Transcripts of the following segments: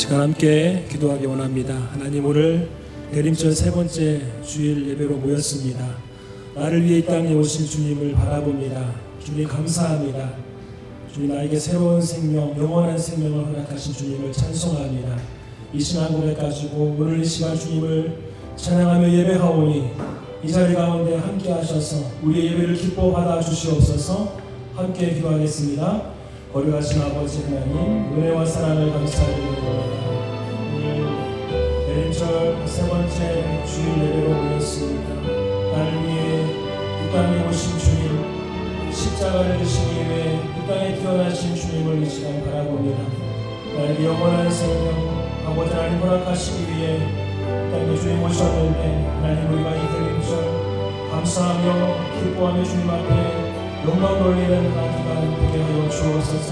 시간 함께 기도하기 원합니다. 하나님, 오늘 대림절 세 번째 주일 예배로 모였습니다. 나를 위해 이 땅에 오신 주님을 바라봅니다. 주님 감사합니다. 주님, 나에게 새로운 생명, 영원한 생명을 허락하신 주님을 찬송합니다. 이 시간 고백 가지고 오늘 이 시간 주님을 찬양하며 예배하오니 이 자리 가운데 함께 하셔서 우리의 예배를 기뻐 받아 주시옵소서. 함께 기도하겠습니다. 거룩하신 아버지 하나님, 은혜와 사랑을 감사드립니다. 오늘 대림절 세 번째 주일 예배로 모였습니다. 나를 위해 이 땅에 오신 주님, 십자가를 지시기 위해 이 땅에 태어나신 주님을 이 시간 바라봅니다. 나에게 영원한 생명, 아버지 하나님 허락하시기 위해 이 땅에 주님 오셨는데, 하나님, 우리가 이 대림절 감사하며 기뻐하며 주님 앞에 영광 돌리는 하나님과 되게 하여 주옵소서.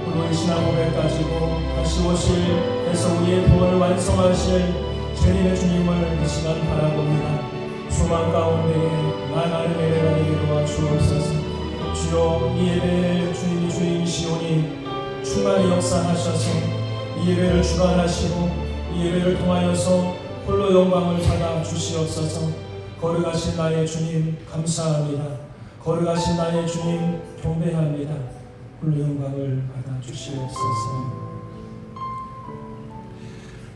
오늘 이 신앙 고백 가지고 다시 오실 우리의 구원을 완성하실 주님의 주님을 이 시간 바라봅니다. 소망 가운데에 나아가는 예배가 되게 도와주옵소서. 주여, 이 예배의 주님이 주인이시오니 충만히 역사하셔서 이 예배를 주관하시고 이 예배를 통하여서 홀로 영광을 받아 주시옵소서. 거룩하신 나의 주님 감사합니다. 거룩하신 나의 주님 경배합니다. 홀로 영광을 받아 주시옵소서.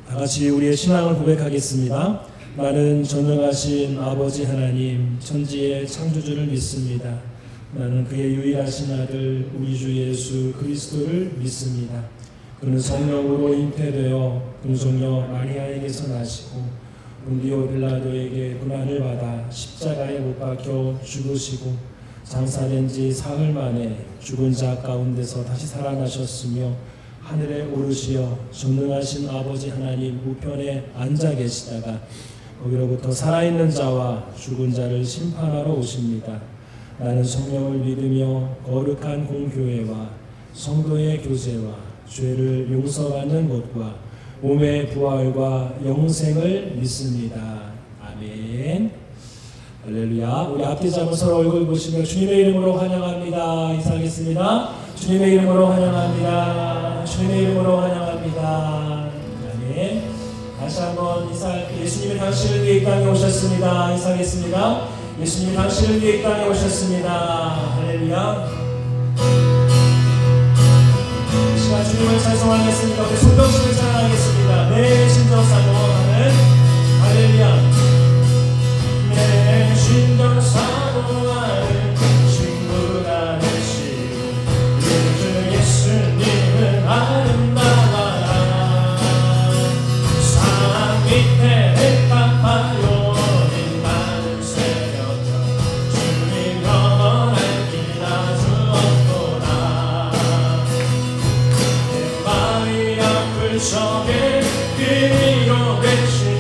다같이 우리의 신앙을 고백하겠습니다. 나는 전능하신 아버지 하나님, 천지의 창조주를 믿습니다. 나는 그의 유일하신 아들 우리 주 예수 그리스도를 믿습니다. 그는 성령으로 잉태되어 금송녀 마리아에게서 나시고 본디오 빌라도에게 고난을 받아 십자가에 못 박혀 죽으시고 장사된 지 사흘 만에 죽은 자 가운데서 다시 살아나셨으며 하늘에 오르시어 전능하신 아버지 하나님 우편에 앉아 계시다가 거기로부터 살아있는 자와 죽은 자를 심판하러 오십니다. 나는 성령을 믿으며 거룩한 공교회와 성도의 교제와 죄를 용서받는 것과 몸의 부활과 영생을 믿습니다. 아멘. 할렐루야. 우리 앞뒤 잡고 서로 얼굴 보시며 주님의 이름으로 환영합니다. 인사하겠습니다. 주님의 이름으로 환영합니다. 주님의 이름으로 환영합니다. 아멘. 다시 한번 인사할게요. 예수님이 당신을 위해 이 땅에 오셨습니다. 인사하겠습니다. 예수님이 당신을 위해 이 땅에 오셨습니다. 할렐루야. 이 시간 주님을 찬송하겠습니다. 우리 손동시를 찬양하겠습니다. 내 심정 사모하는 할렐루야. 내 심정 사모하는 친구가 되신 우리 주 예수님은 아름다워라. 산 밑에 햇값하여 빛나는 새벽처럼 주님 영원한 길 나주었구나. 내 마음이 아플 적에 그 위로 되시니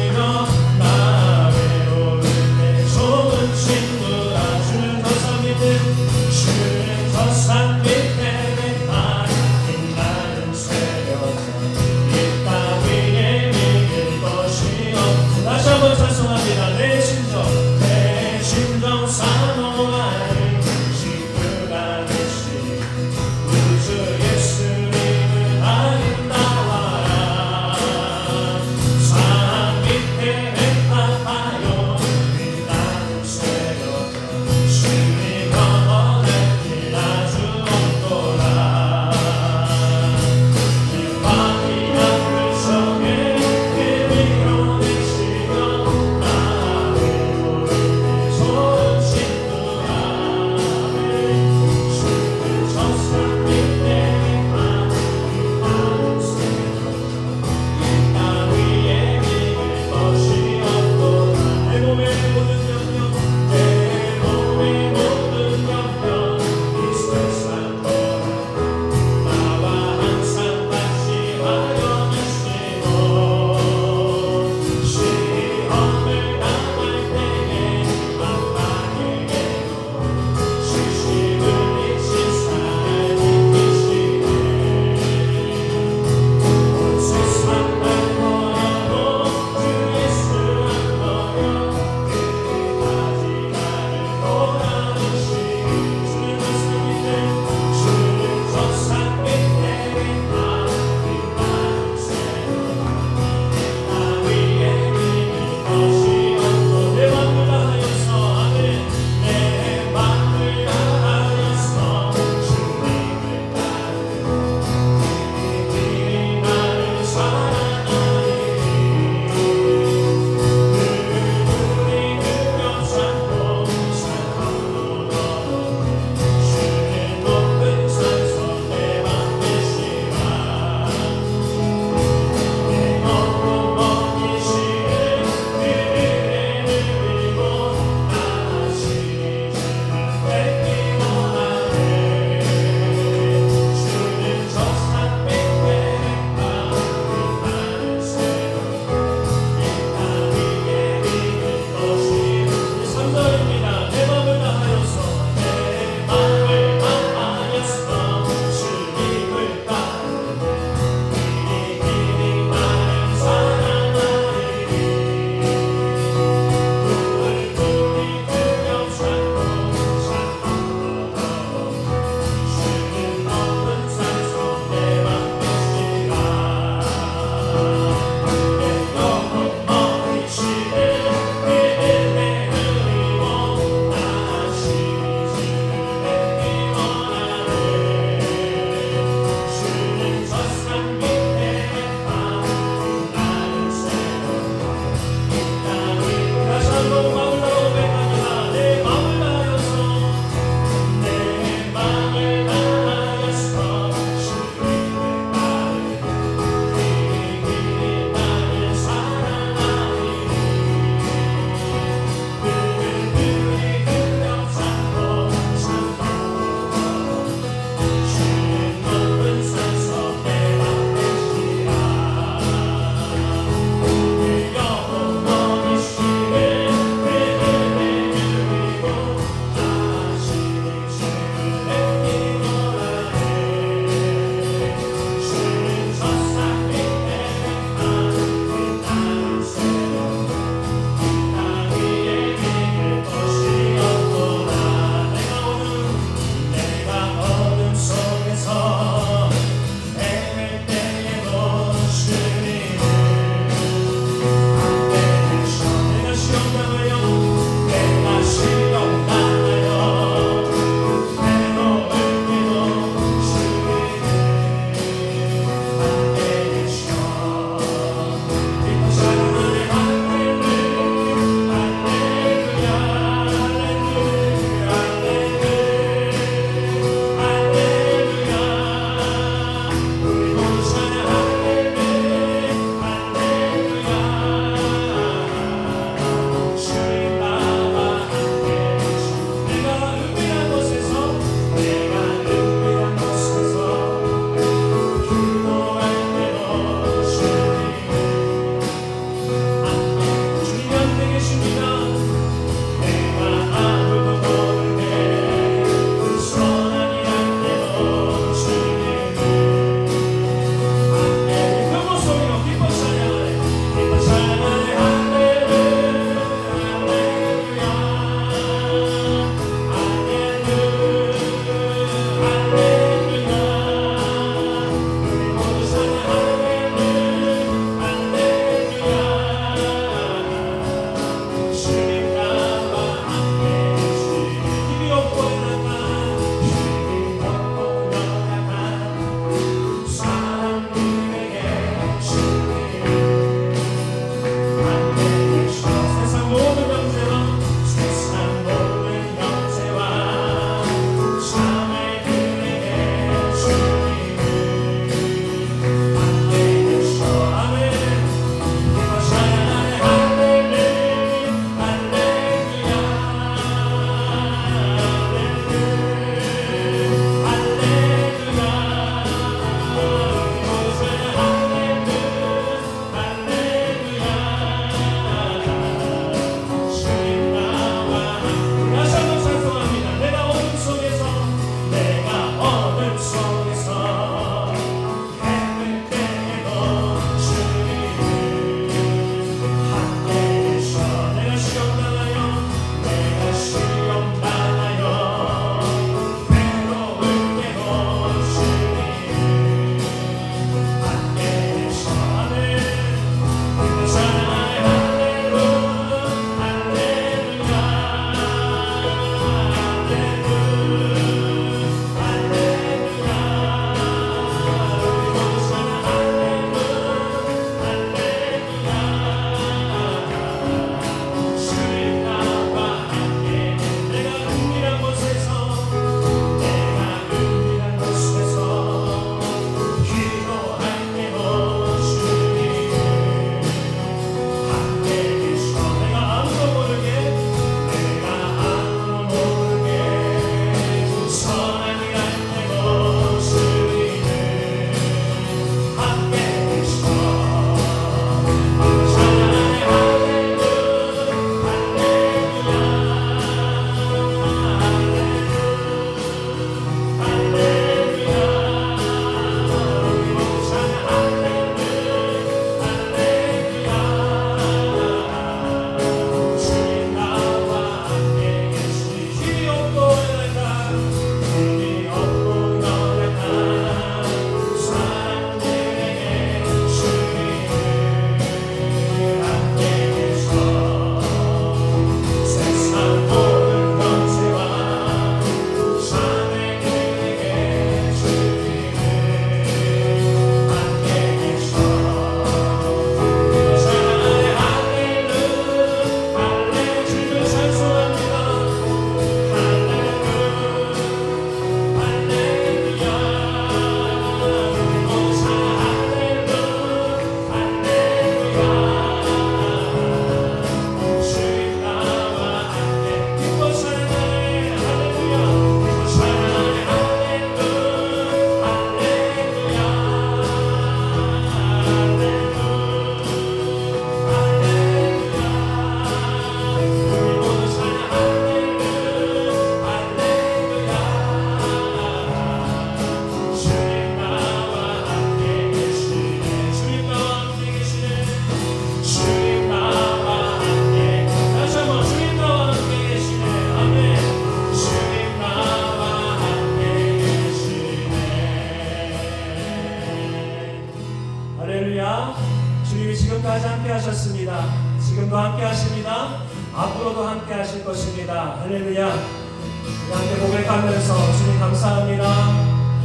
하실 것입니다. 할렐루야. 함께 고백하면서 주님 감사합니다.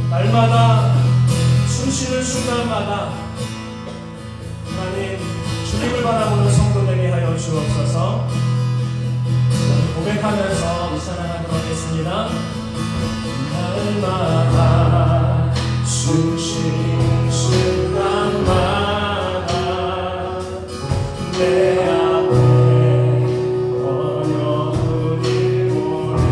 날마다 숨쉬는 순간마다 하나님 주님을 바라보는 성도 되게 하여 주옵소서. 고백하면서 이 찬양하도록 하겠습니다. 날마다 숨쉬는 순간마다 내 앞에 어려움을 보내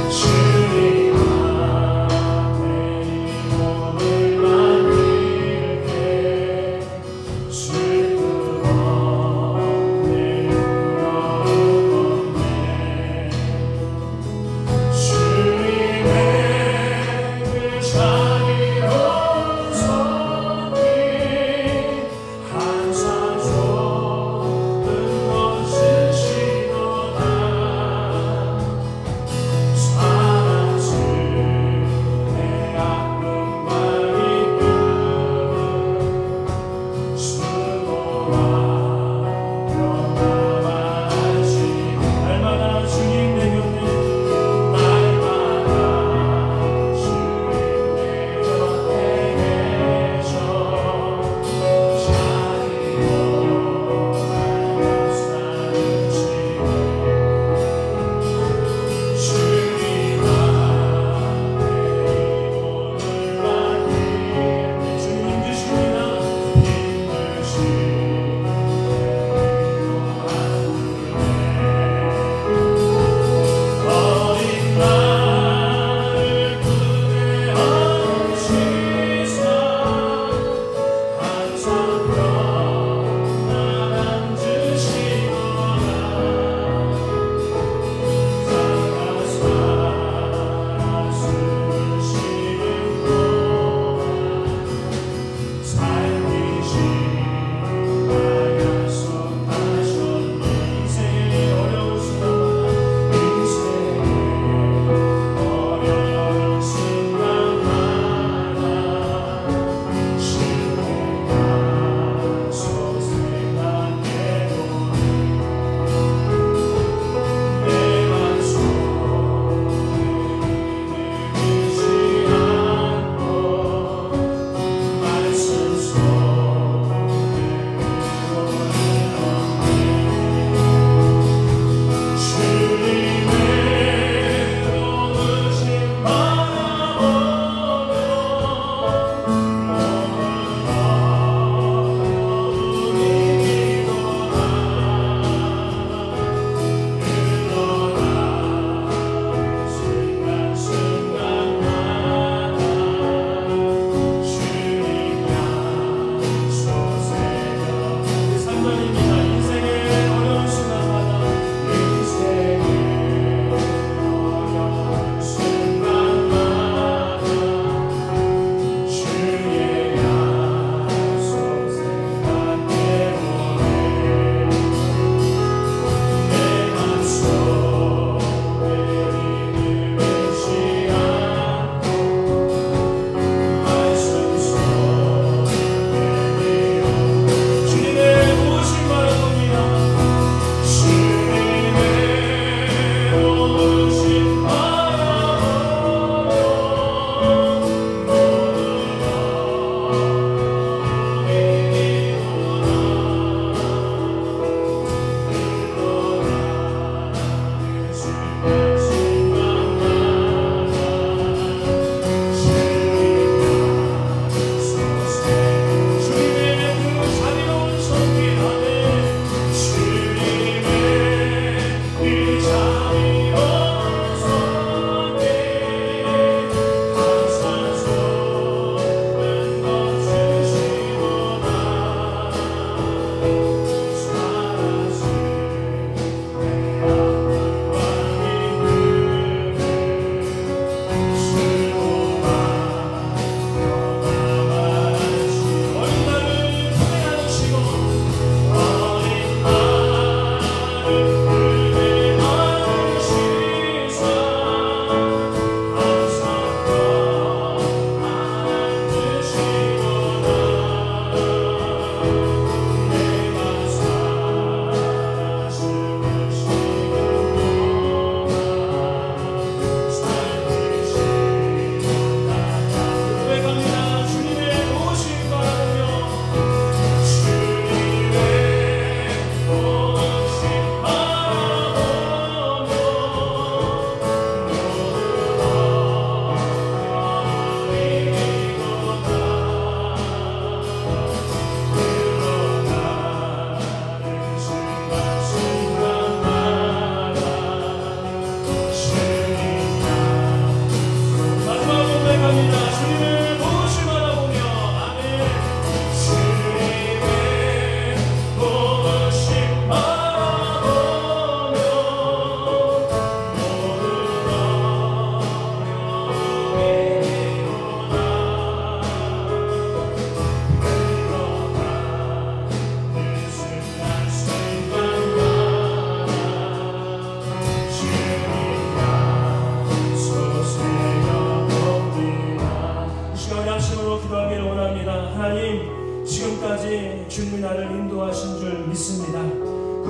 주님 앞에 이 몸을 맡길게. 슬픔 없네 부러움 없네 주님의 그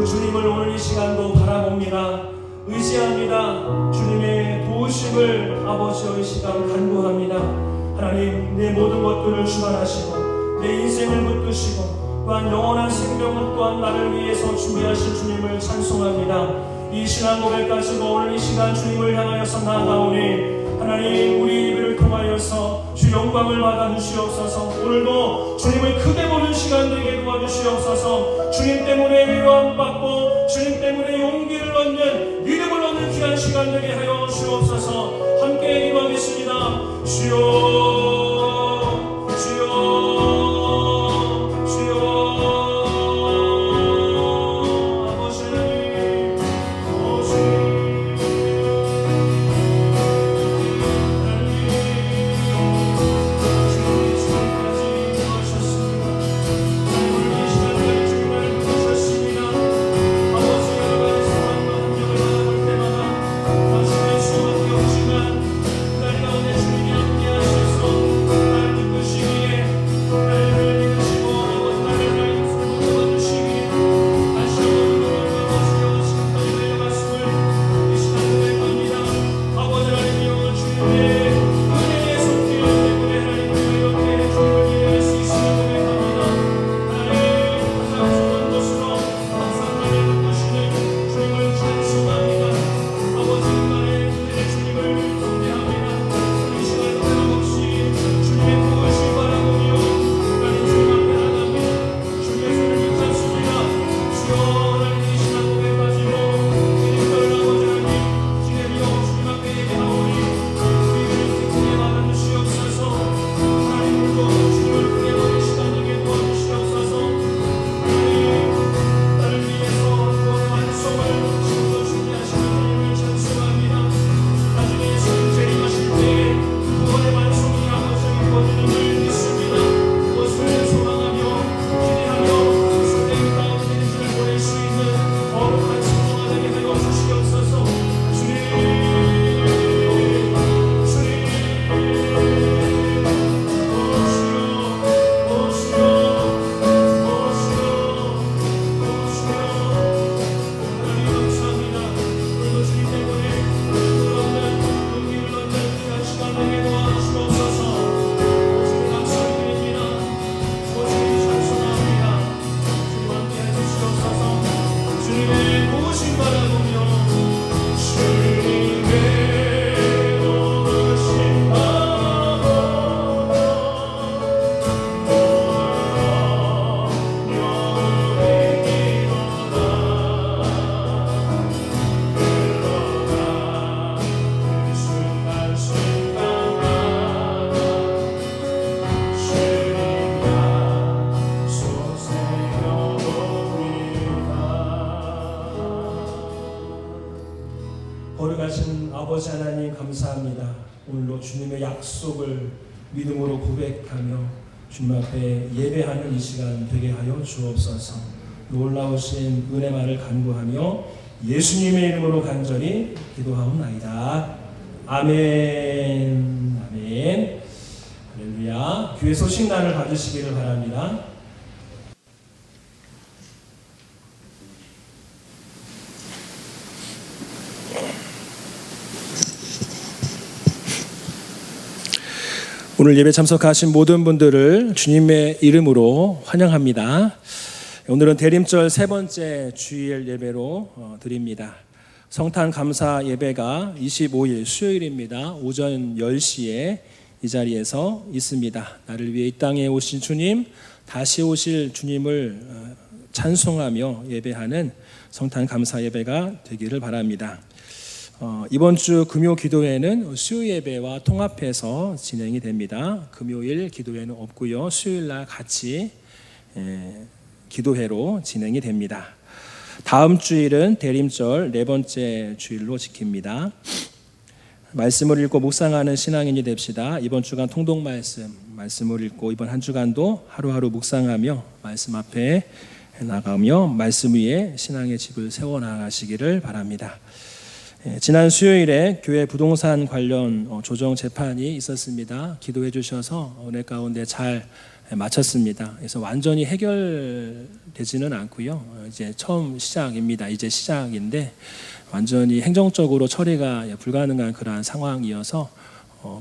그 주님을 오늘 이 시간도 바라봅니다. 의지합니다. 주님의 도우심을 아버지의 이 시간 간구합니다. 하나님, 내 모든 것들을 주관하시고 내 인생을 붙드시고 또한 영원한 생명을 또한 나를 위해서 준비하신 주님을 찬송합니다. 이 신앙 고백 가지고 오늘 이 시간 주님을 향하여서 나아가오니 하나님, 우리 예배를 통하여서 주 영광을 받아 주시옵소서. 오늘도 주님을 크게 보는 시간 되게 도와주시옵소서. 주님 때문에 위로함 받고 주님 때문에 용기를 얻는, 믿음을 얻는 귀한 시간 되게 하여 주옵소서. 함께 기도하겠습니다. 주여, 주여, 주여. 아버지 하나님, 오직 거룩하신 아버지 하나님, 감사합니다. 오늘도 주님의 약속을 믿음으로 고백하며 주님 앞에 예배하는 이 시간 되게 하여 주옵소서. 놀라우신 은혜만을 간구하며 예수님의 이름으로 간절히 기도하옵나이다. 아멘. 아멘. 할렐루야. 교회 소식란을 받으시기를 바랍니다. 오늘 예배 참석하신 모든 분들을 주님의 이름으로 환영합니다. 오늘은 대림절 세 번째 주일 예배로 드립니다. 성탄 감사 예배가 25일 수요일입니다. 오전 10시에 이 자리에서 있습니다. 나를 위해 이 땅에 오신 주님, 다시 오실 주님을 찬송하며 예배하는 성탄 감사 예배가 되기를 바랍니다. 이번 주 금요 기도회는 수요 예배와 통합해서 진행이 됩니다. 금요일 기도회는 없고요. 수요일 날 같이 기도회로 진행이 됩니다. 다음 주일은 대림절 네 번째 주일로 지킵니다. 말씀을 읽고 묵상하는 신앙인이 됩시다. 이번 주간 통독 말씀을 읽고 이번 한 주간도 하루하루 묵상하며 말씀 앞에 나가며 말씀 위에 신앙의 집을 세워나가시기를 바랍니다. 지난 수요일에 교회 부동산 관련 조정 재판이 있었습니다. 기도해 주셔서 은혜 가운데 잘 마쳤습니다. 그래서 완전히 해결되지는 않고요. 이제 처음 시작입니다. 이제 시작인데 완전히 행정적으로 처리가 불가능한 그러한 상황이어서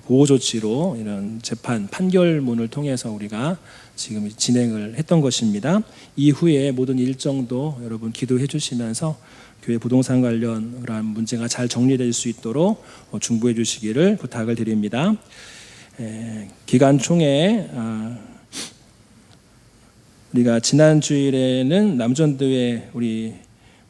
보호 조치로 이런 재판 판결문을 통해서 우리가 지금 진행을 했던 것입니다. 이후에 모든 일정도 여러분 기도해 주시면서 교회 부동산 관련 그러한 문제가 잘 정리될 수 있도록 중보해 주시기를 부탁을 드립니다. 기간 총회 우리가 지난 주일에는 남전도에 우리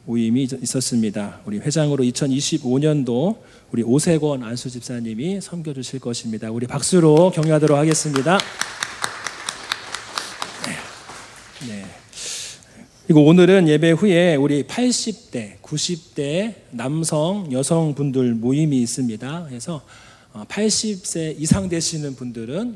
모임이 있었습니다. 우리 회장으로 2025년도 우리 오세권 안수 집사님이 섬겨 주실 것입니다. 우리 박수로 격려하도록 하겠습니다. 네. 그리고 오늘은 예배 후에 우리 80대, 90대 남성, 여성분들 모임이 있습니다. 그래서 80세 이상 되시는 분들은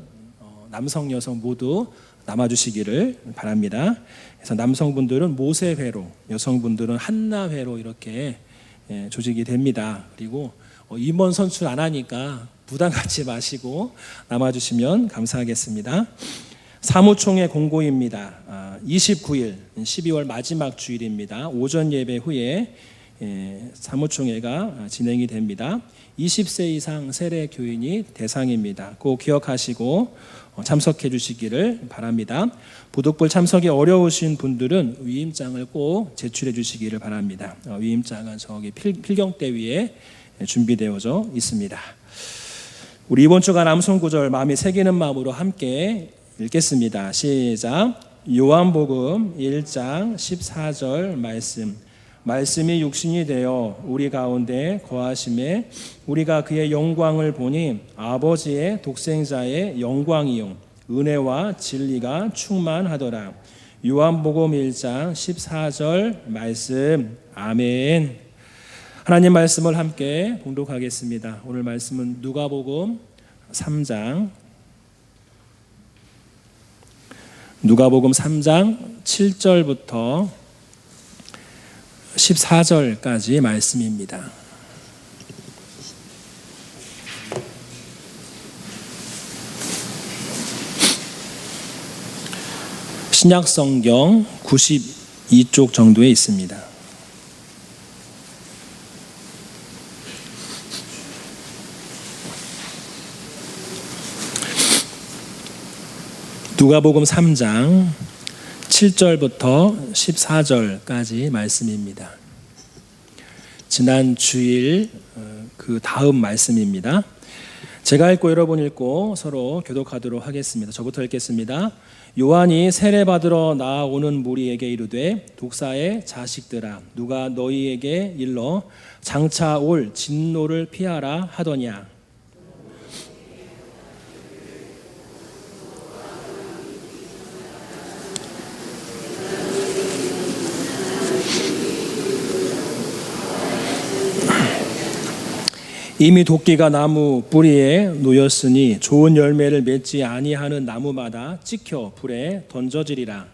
남성, 여성 모두 남아주시기를 바랍니다. 그래서 남성분들은 모세회로, 여성분들은 한나회로 이렇게 조직이 됩니다. 그리고 임원 선출 안 하니까 부담 갖지 마시고 남아주시면 감사하겠습니다. 사무총회 공고입니다. 29일 12월 마지막 주일입니다. 오전 예배 후에 사무총회가 진행이 됩니다. 20세 이상 세례 교인이 대상입니다. 꼭 기억하시고 참석해 주시기를 바랍니다. 부독불 참석이 어려우신 분들은 위임장을 꼭 제출해 주시기를 바랍니다. 위임장은 저기 필경대 위에 준비되어져 있습니다. 우리 이번 주간 암송구절 마음이 새기는 마음으로 함께 읽겠습니다. 시작. 요한복음 1장 14절 말씀이 육신이 되어 우리 가운데 거하심에 우리가 그의 영광을 보니 아버지의 독생자의 영광이요 은혜와 진리가 충만하더라. 요한복음 1장 14절 말씀. 아멘. 하나님 말씀을 함께 봉독하겠습니다. 오늘 말씀은 누가복음 3장 7절부터 14절까지 말씀입니다. 신약성경 92쪽 정도에 있습니다. 누가복음 3장 7절부터 14절까지 말씀입니다. 지난 주일 그 다음 말씀입니다. 제가 읽고 여러분 읽고 서로 교독하도록 하겠습니다. 저부터 읽겠습니다. 요한이 세례받으러 나아오는 무리에게 이르되 독사의 자식들아 누가 너희에게 일러 장차 올 진노를 피하라 하더냐. 이미 도끼가 나무 뿌리에 놓였으니 좋은 열매를 맺지 아니하는 나무마다 찍혀 불에 던져지리라.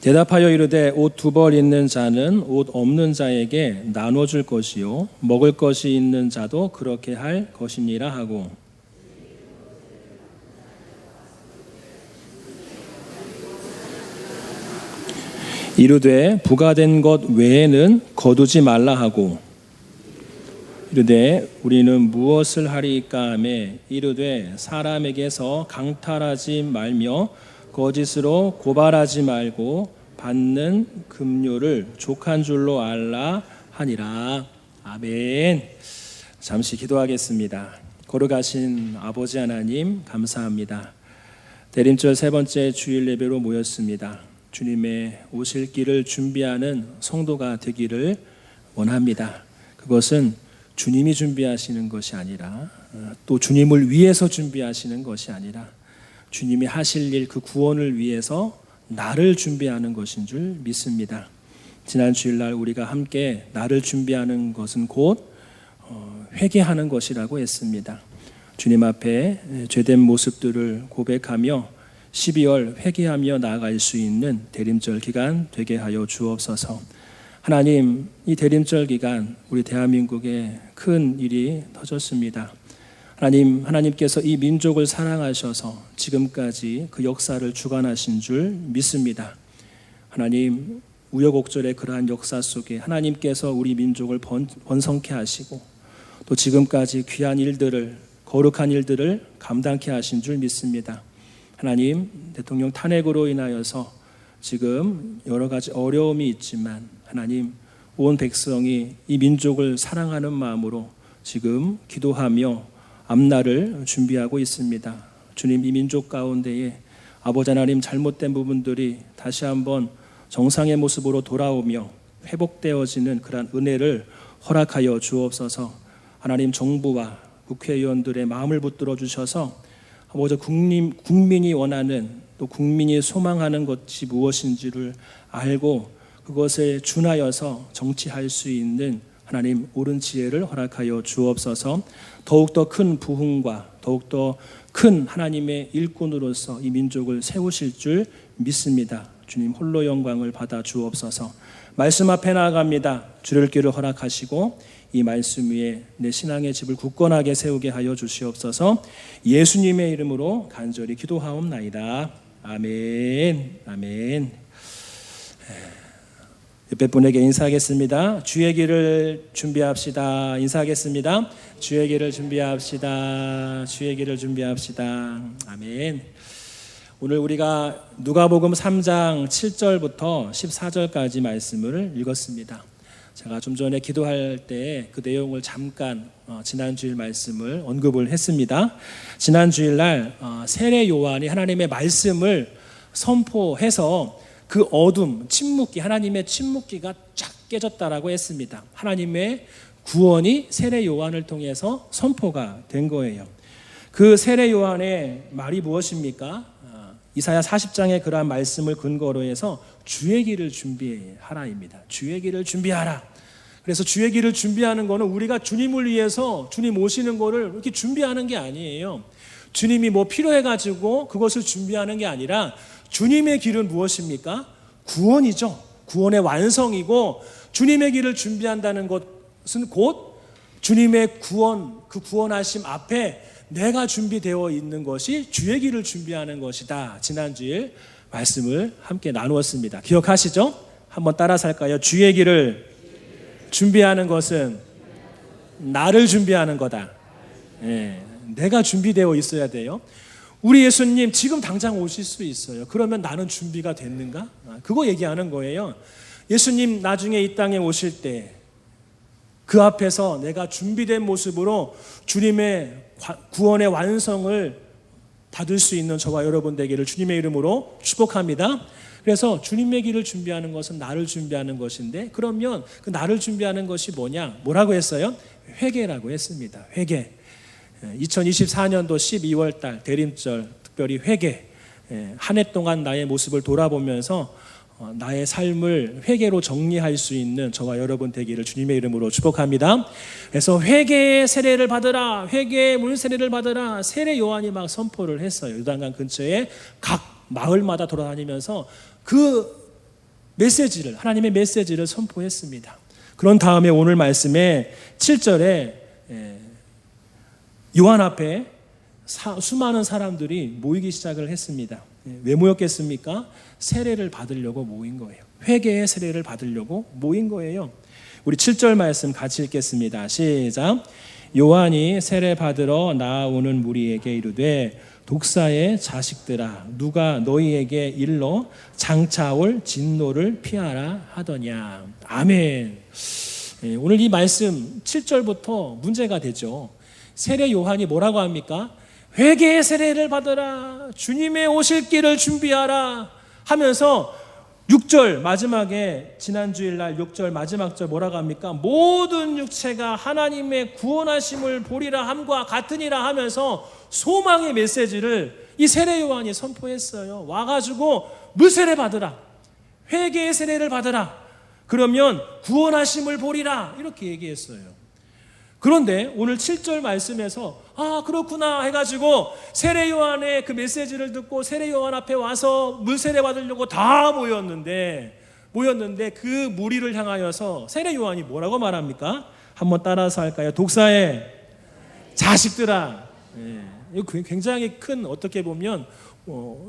대답하여 이르되 옷 2벌 있는 자는 옷 없는 자에게 나눠줄 것이요 먹을 것이 있는 자도 그렇게 할 것이니라 하고 이르되 부가된 것 외에는 거두지 말라 하고 이르되 우리는 무엇을 하리이까 하매 이르되 사람에게서 강탈하지 말며 거짓으로 고발하지 말고 받는 급료를 족한 줄로 알라 하니라. 아멘. 잠시 기도하겠습니다. 거룩하신 아버지 하나님 감사합니다. 대림절 3번째 주일 예배로 모였습니다. 주님의 오실 길을 준비하는 성도가 되기를 원합니다. 그것은 주님이 준비하시는 것이 아니라 또 주님을 위해서 준비하시는 것이 아니라 주님이 하실 일 그 구원을 위해서 나를 준비하는 것인 줄 믿습니다. 지난 주일날 우리가 함께 나를 준비하는 것은 곧 회개하는 것이라고 했습니다. 주님 앞에 죄된 모습들을 고백하며 12월 회개하며 나아갈 수 있는 대림절 기간 되게 하여 주옵소서. 하나님, 이 대림절 기간 우리 대한민국에 큰 일이 터졌습니다. 하나님께서 이 민족을 사랑하셔서 지금까지 그 역사를 주관하신 줄 믿습니다. 하나님, 우여곡절의 그러한 역사 속에 하나님께서 우리 민족을 번성케 하시고 또 지금까지 귀한 일들을, 거룩한 일들을 감당케 하신 줄 믿습니다. 하나님, 대통령 탄핵으로 인하여서 지금 여러 가지 어려움이 있지만 하나님, 온 백성이 이 민족을 사랑하는 마음으로 지금 기도하며 앞날을 준비하고 있습니다. 주님, 이 민족 가운데에 아버지 하나님, 잘못된 부분들이 다시 한번 정상의 모습으로 돌아오며 회복되어지는 그러한 은혜를 허락하여 주옵소서. 하나님, 정부와 국회의원들의 마음을 붙들어 주셔서 아버지 국민이 원하는 또 국민이 소망하는 것이 무엇인지를 알고 그것에 준하여서 정치할 수 있는 하나님 옳은 지혜를 허락하여 주옵소서. 더욱더 큰 부흥과 더욱더 큰 하나님의 일꾼으로서 이 민족을 세우실 줄 믿습니다. 주님, 홀로 영광을 받아 주옵소서. 말씀 앞에 나아갑니다. 주를 길을 허락하시고 이 말씀 위에 내 신앙의 집을 굳건하게 세우게 하여 주시옵소서. 예수님의 이름으로 간절히 기도하옵나이다. 아멘. 아멘. 옆에 분에게 인사하겠습니다. 주의 길을 준비합시다. 인사하겠습니다. 주의 길을 준비합시다. 주의 길을 준비합시다. 아멘. 오늘 우리가 누가복음 3장 7절부터 14절까지 말씀을 읽었습니다. 제가 좀 전에 기도할 때 그 내용을 잠깐 지난 주일 말씀을 언급을 했습니다. 지난 주일날 세례 요한이 하나님의 말씀을 선포해서 그 어둠, 침묵기, 하나님의 침묵기가 쫙 깨졌다라고 했습니다. 하나님의 구원이 세례 요한을 통해서 선포가 된 거예요. 그 세례 요한의 말이 무엇입니까? 이사야 40장의 그러한 말씀을 근거로 해서 주의 길을 준비하라입니다. 주의 길을 준비하라. 그래서 주의 길을 준비하는 거는 우리가 주님을 위해서 주님 오시는 거를 이렇게 준비하는 게 아니에요. 주님이 뭐 필요해가지고 그것을 준비하는 게 아니라 주님의 길은 무엇입니까? 구원이죠. 구원의 완성이고 주님의 길을 준비한다는 것은 곧 주님의 구원, 그 구원하심 앞에 내가 준비되어 있는 것이 주의 길을 준비하는 것이다. 지난주일 말씀을 함께 나누었습니다. 기억하시죠? 한번 따라서 할까요? 주의 길을 준비하는 것은 나를 준비하는 거다. 내가 준비되어 있어야 돼요. 우리 예수님 지금 당장 오실 수 있어요. 그러면 나는 준비가 됐는가? 그거 얘기하는 거예요. 예수님 나중에 이 땅에 오실 때 그 앞에서 내가 준비된 모습으로 주님의 구원의 완성을 받을 수 있는 저와 여러분 되기를 주님의 이름으로 축복합니다. 그래서 주님의 길을 준비하는 것은 나를 준비하는 것인데, 그러면 그 나를 준비하는 것이 뭐냐? 뭐라고 했어요? 회개라고 했습니다. 회개. 2024년도 12월 달 대림절 특별히 회개, 한 해 동안 나의 모습을 돌아보면서 나의 삶을 회개로 정리할 수 있는 저와 여러분 되기를 주님의 이름으로 축복합니다. 그래서 회개의 세례를 받으라, 회개의 물 세례를 받으라, 세례 요한이 막 선포를 했어요. 요단강 근처에 각 마을마다 돌아다니면서 그 메시지를, 하나님의 메시지를 선포했습니다. 그런 다음에 오늘 말씀에 7절에 요한 앞에 수많은 사람들이 모이기 시작을 했습니다. 왜 모였겠습니까? 세례를 받으려고 모인 거예요. 회개의 세례를 받으려고 모인 거예요. 우리 7절 말씀 같이 읽겠습니다. 시작. 요한이 세례 받으러 나아오는 무리에게 이르되 독사의 자식들아, 누가 너희에게 일러 장차올 진노를 피하라 하더냐. 아멘. 오늘 이 말씀 7절부터 문제가 되죠. 세례 요한이 뭐라고 합니까? 회개의 세례를 받으라, 주님의 오실 길을 준비하라 하면서 6절 마지막에, 지난주일날 6절 마지막 절 뭐라고 합니까? 모든 육체가 하나님의 구원하심을 보리라 함과 같으니라 하면서 소망의 메시지를 이 세례 요한이 선포했어요. 와가지고 물세례 받으라, 회개의 세례를 받으라, 그러면 구원하심을 보리라, 이렇게 얘기했어요. 그런데 오늘 7절 말씀에서 그렇구나 해가지고 세례 요한의 그 메시지를 듣고 세례 요한 앞에 와서 물세례 받으려고 다 모였는데 그 무리를 향하여서 세례 요한이 뭐라고 말합니까? 한번 따라서 할까요? 독사의 자식들아, 이거 굉장히 큰 어떻게 보면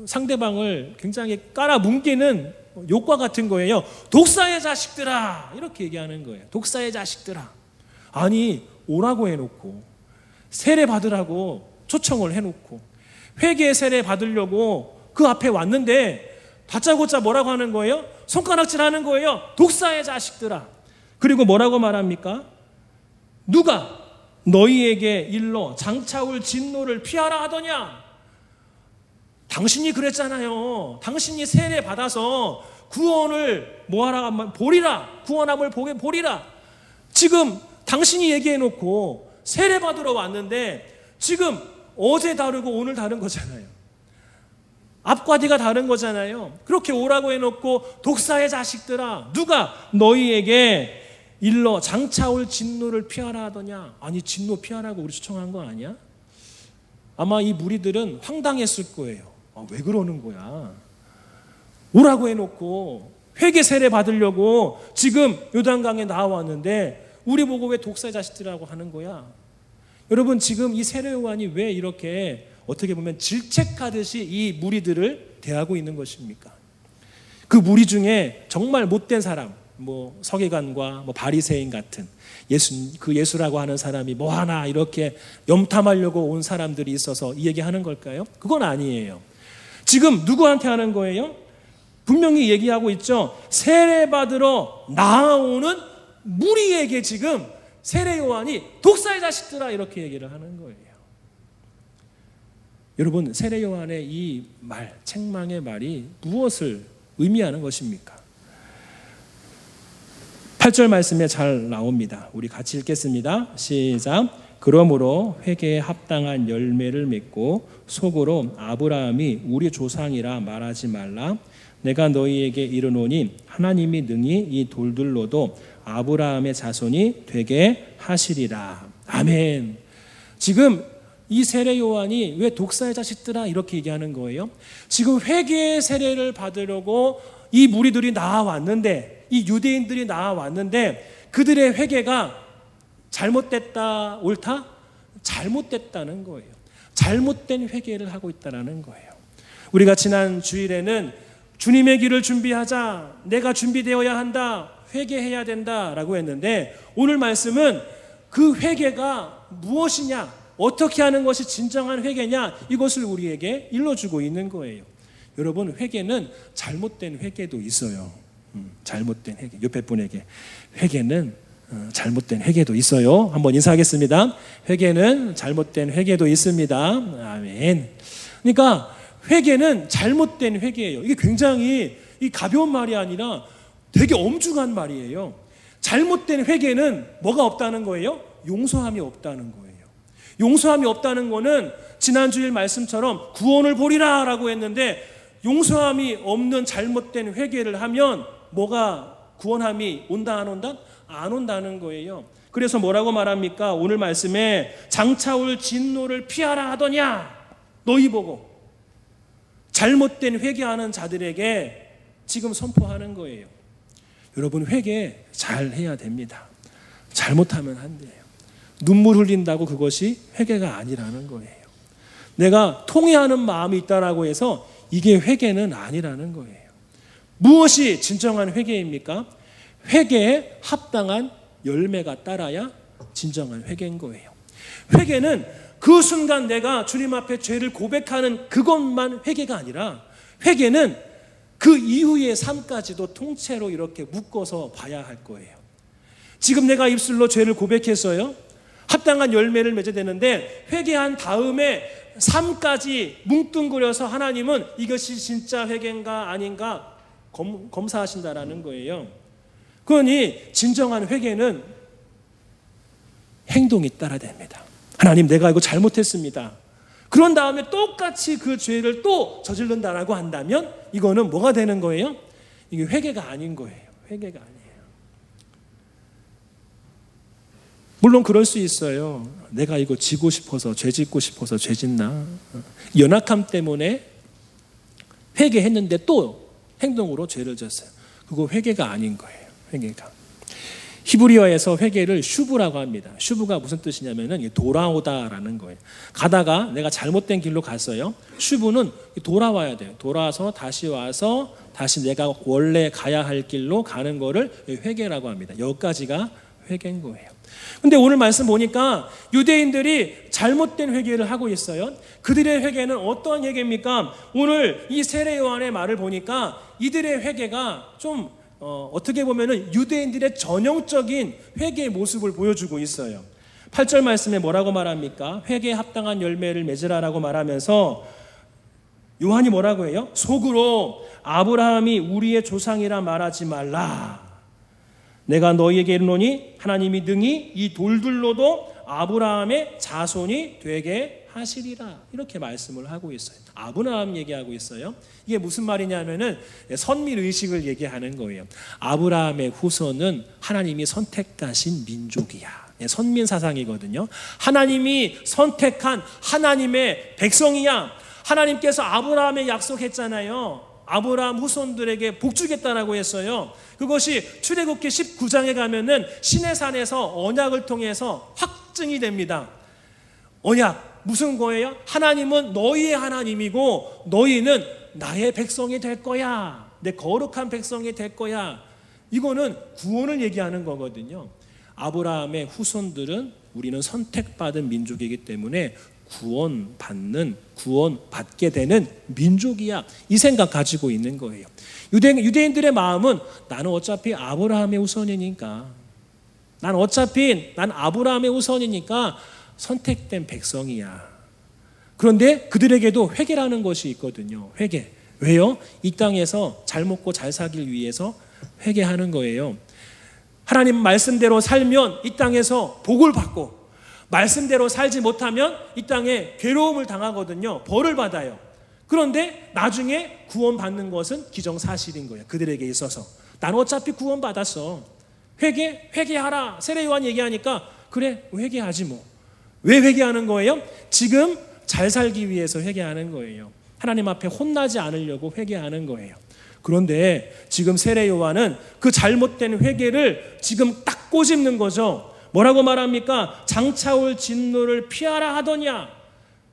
상대방을 굉장히 깔아뭉개는 욕과 같은 거예요. 독사의 자식들아 이렇게 얘기하는 거예요. 독사의 자식들아. 아니 오라고 해놓고 세례 받으라고 초청을 해놓고 회개 세례 받으려고 그 앞에 왔는데 다짜고짜 뭐라고 하는 거예요? 손가락질 하는 거예요. 독사의 자식들아. 그리고 뭐라고 말합니까? 누가 너희에게 일러 장차올 진노를 피하라 하더냐? 당신이 그랬잖아요. 당신이 세례 받아서 구원을 뭐하라 하면 보리라. 구원함을 보리라. 지금 당신이 얘기해놓고 세례 받으러 왔는데 지금 어제 다르고 오늘 다른 거잖아요. 앞과 뒤가 다른 거잖아요. 그렇게 오라고 해놓고 독사의 자식들아 누가 너희에게 일러 장차올 진노를 피하라 하더냐? 아니 진노 피하라고 우리 초청한 거 아니야? 아마 이 무리들은 황당했을 거예요. 왜 그러는 거야? 오라고 해놓고 회개 세례 받으려고 지금 요단강에 나왔는데 우리 보고 왜 독사의 자식들이라고 하는 거야? 여러분 지금 이 세례 요한이 왜 이렇게 어떻게 보면 질책하듯이 이 무리들을 대하고 있는 것입니까? 그 무리 중에 정말 못된 사람, 서기관과 바리새인 같은 예수라고 하는 사람이 뭐 하나 이렇게 염탐하려고 온 사람들이 있어서 이 얘기하는 걸까요? 그건 아니에요. 지금 누구한테 하는 거예요? 분명히 얘기하고 있죠. 세례받으러 나오는 무리에게 지금 세례 요한이 독사의 자식들아 이렇게 얘기를 하는 거예요. 여러분 세례 요한의 이 말, 책망의 말이 무엇을 의미하는 것입니까? 8절 말씀에 잘 나옵니다. 우리 같이 읽겠습니다. 시작. 그러므로 회개에 합당한 열매를 맺고 속으로 아브라함이 우리 조상이라 말하지 말라. 내가 너희에게 이르노니 하나님이 능히 이 돌들로도 아브라함의 자손이 되게 하시리라. 아멘. 지금 이 세례 요한이 왜 독사의 자식들아 이렇게 얘기하는 거예요? 지금 회개의 세례를 받으려고 이 무리들이 나와왔는데 이 유대인들이 나와왔는데 그들의 회개가 잘못됐다 옳다? 잘못됐다는 거예요. 잘못된 회개를 하고 있다는 거예요. 우리가 지난 주일에는 주님의 길을 준비하자, 내가 준비되어야 한다, 회개해야 된다라고 했는데 오늘 말씀은 그 회개가 무엇이냐, 어떻게 하는 것이 진정한 회개냐, 이것을 우리에게 일러주고 있는 거예요. 여러분 회개는 잘못된 회개도 있어요. 잘못된 회개. 옆에 분에게 회개는 잘못된 회개도 있어요. 한번 인사하겠습니다. 회개는 잘못된 회개도 있습니다. 아멘. 그러니까 회개는 잘못된 회개예요. 이게 굉장히 이 가벼운 말이 아니라 되게 엄중한 말이에요. 잘못된 회개는 뭐가 없다는 거예요? 용서함이 없다는 거예요. 용서함이 없다는 거는 지난 주일 말씀처럼 구원을 보리라 라고 했는데 용서함이 없는 잘못된 회개를 하면 뭐가 구원함이 온다 안 온다? 안 온다는 거예요. 그래서 뭐라고 말합니까? 오늘 말씀에 장차올 진노를 피하라 하더냐? 너희 보고 잘못된 회개하는 자들에게 지금 선포하는 거예요. 여러분 회개 잘 해야 됩니다. 잘못하면 안 돼요. 눈물 흘린다고 그것이 회개가 아니라는 거예요. 내가 통회하는 마음이 있다라고 해서 이게 회개는 아니라는 거예요. 무엇이 진정한 회개입니까? 회개에 합당한 열매가 따라야 진정한 회개인 거예요. 회개는 그 순간 내가 주님 앞에 죄를 고백하는 그것만 회개가 아니라 회개는 그 이후의 삶까지도 통째로 이렇게 묶어서 봐야 할 거예요. 지금 내가 입술로 죄를 고백했어요. 합당한 열매를 맺어야 되는데 회개한 다음에 삶까지 뭉뚱그려서 하나님은 이것이 진짜 회개인가 아닌가 검사하신다라는 거예요. 그러니 진정한 회개는 행동이 따라야 됩니다. 하나님 내가 이거 잘못했습니다. 그런 다음에 똑같이 그 죄를 또 저지른다라고 한다면 이거는 뭐가 되는 거예요? 이게 회개가 아닌 거예요. 회개가 아니에요. 물론 그럴 수 있어요. 내가 이거 지고 싶어서 죄 짓고 싶어서 죄 짓나? 연약함 때문에 회개했는데 또 행동으로 죄를 졌어요. 그거 회개가 아닌 거예요. 회개가. 히브리어에서 회개를 슈브라고 합니다. 슈브가 무슨 뜻이냐면은 돌아오다라는 거예요. 가다가 내가 잘못된 길로 갔어요. 슈브는 돌아와야 돼요. 돌아와서 다시 와서 다시 내가 원래 가야 할 길로 가는 거를 회개라고 합니다. 여기까지가 회개인 거예요. 근데 오늘 말씀 보니까 유대인들이 잘못된 회개를 하고 있어요. 그들의 회개는 어떠한 회개입니까? 오늘 이 세례 요한의 말을 보니까 이들의 회개가 좀 어떻게 보면은 유대인들의 전형적인 회개의 모습을 보여주고 있어요. 8절 말씀에 뭐라고 말합니까? 회개에 합당한 열매를 맺으라라고 말하면서 요한이 뭐라고 해요? 속으로 아브라함이 우리의 조상이라 말하지 말라. 내가 너희에게 이르노니 하나님이 능히 이 돌들로도 아브라함의 자손이 되게 하시리라. 이렇게 말씀을 하고 있어요. 아브라함 얘기하고 있어요. 이게 무슨 말이냐면은 선민의식을 얘기하는 거예요. 아브라함의 후손은 하나님이 선택하신 민족이야. 선민사상이거든요. 하나님이 선택한 하나님의 백성이야. 하나님께서 아브라함에 약속했잖아요. 아브라함 후손들에게 복 주겠다라고 했어요. 그것이 출애굽기 19장에 가면은 시내산에서 언약을 통해서 확증이 됩니다. 언약 무슨 거예요? 하나님은 너희의 하나님이고 너희는 나의 백성이 될 거야. 내 거룩한 백성이 될 거야. 이거는 구원을 얘기하는 거거든요. 아브라함의 후손들은 우리는 선택받은 민족이기 때문에 구원받게 되는 민족이야. 이 생각 가지고 있는 거예요. 유대인들의 마음은 나는 어차피 아브라함의 후손이니까 난 아브라함의 후손이니까 선택된 백성이야. 그런데 그들에게도 회개라는 것이 있거든요. 회개. 왜요? 이 땅에서 잘 먹고 잘 살기 위해서 회개하는 거예요. 하나님 말씀대로 살면 이 땅에서 복을 받고 말씀대로 살지 못하면 이 땅에 괴로움을 당하거든요. 벌을 받아요. 그런데 나중에 구원받는 것은 기정사실인 거예요. 그들에게 있어서. 나는 어차피 구원받았어. 회개하라. 세례 요한 얘기하니까 그래 회개하지 뭐. 왜 회개하는 거예요? 지금 잘 살기 위해서 회개하는 거예요. 하나님 앞에 혼나지 않으려고 회개하는 거예요. 그런데 지금 세례 요한은 그 잘못된 회개를 지금 딱 꼬집는 거죠. 뭐라고 말합니까? 장차올 진노를 피하라 하더냐.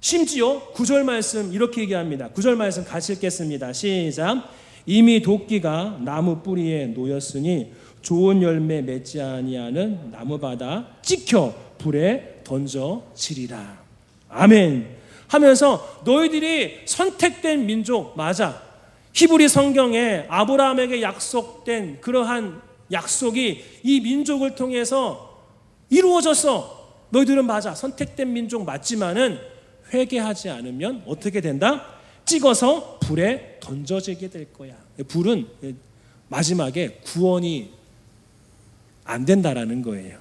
심지어 9절 말씀 이렇게 얘기합니다. 9절 말씀 같이 읽겠습니다. 시작. 이미 도끼가 나무 뿌리에 놓였으니 좋은 열매 맺지 아니하는 나무마다 찍혀 불에 던져지리라. 아멘. 하면서 너희들이 선택된 민족 맞아. 히브리 성경에 아브라함에게 약속된 그러한 약속이 이 민족을 통해서 이루어졌어. 너희들은 맞아. 선택된 민족 맞지만은 회개하지 않으면 어떻게 된다? 찍어서 불에 던져지게 될 거야. 불은 마지막에 구원이 안 된다라는 거예요.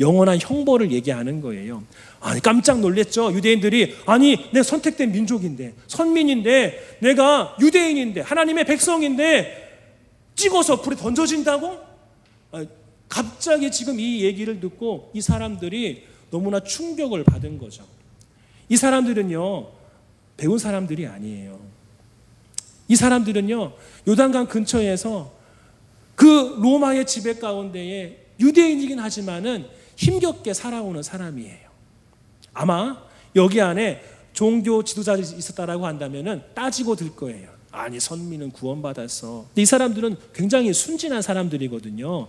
영원한 형벌을 얘기하는 거예요. 아니 깜짝 놀랐죠. 유대인들이 아니 내가 선택된 민족인데 선민인데 내가 유대인인데 하나님의 백성인데 찍어서 불에 던져진다고? 갑자기 지금 이 얘기를 듣고 이 사람들이 너무나 충격을 받은 거죠. 이 사람들은요 배운 사람들이 아니에요. 이 사람들은요 요단강 근처에서 그 로마의 지배 가운데에 유대인이긴 하지만은 힘겹게 살아오는 사람이에요. 아마 여기 안에 종교 지도자들이 있었다라고 한다면은 따지고 들 거예요. 아니 선민은 구원받았어. 근데 이 사람들은 굉장히 순진한 사람들이거든요.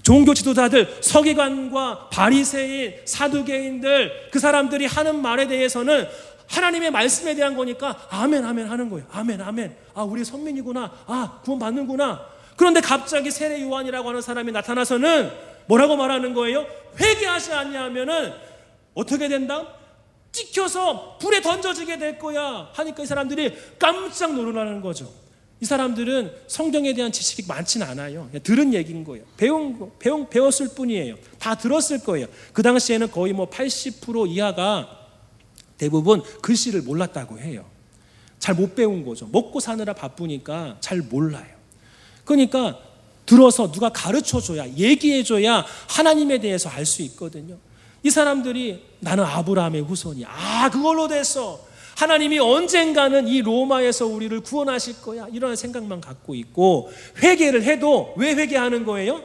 종교 지도자들, 서기관과 바리새인, 사두개인들 그 사람들이 하는 말에 대해서는 하나님의 말씀에 대한 거니까 아멘 아멘 하는 거예요. 아멘 아멘. 아 우리 선민이구나. 아 구원받는구나. 그런데 갑자기 세례 요한이라고 하는 사람이 나타나서는 뭐라고 말하는 거예요? 회개하지 않냐면은 어떻게 된다? 찍혀서 불에 던져지게 될 거야 하니까 이 사람들이 깜짝 놀라는 거죠. 이 사람들은 성경에 대한 지식이 많지는 않아요. 들은 얘기인 거예요. 배웠을 뿐이에요. 다 들었을 거예요. 그 당시에는 거의 80% 이하가 대부분 글씨를 몰랐다고 해요. 잘 못 배운 거죠. 먹고 사느라 바쁘니까 잘 몰라요. 그러니까 들어서 누가 가르쳐줘야, 얘기해줘야 하나님에 대해서 알 수 있거든요. 이 사람들이 나는 아브라함의 후손이야. 아 그걸로 됐어. 하나님이 언젠가는 이 로마에서 우리를 구원하실 거야. 이런 생각만 갖고 있고 회개를 해도 왜 회개하는 거예요?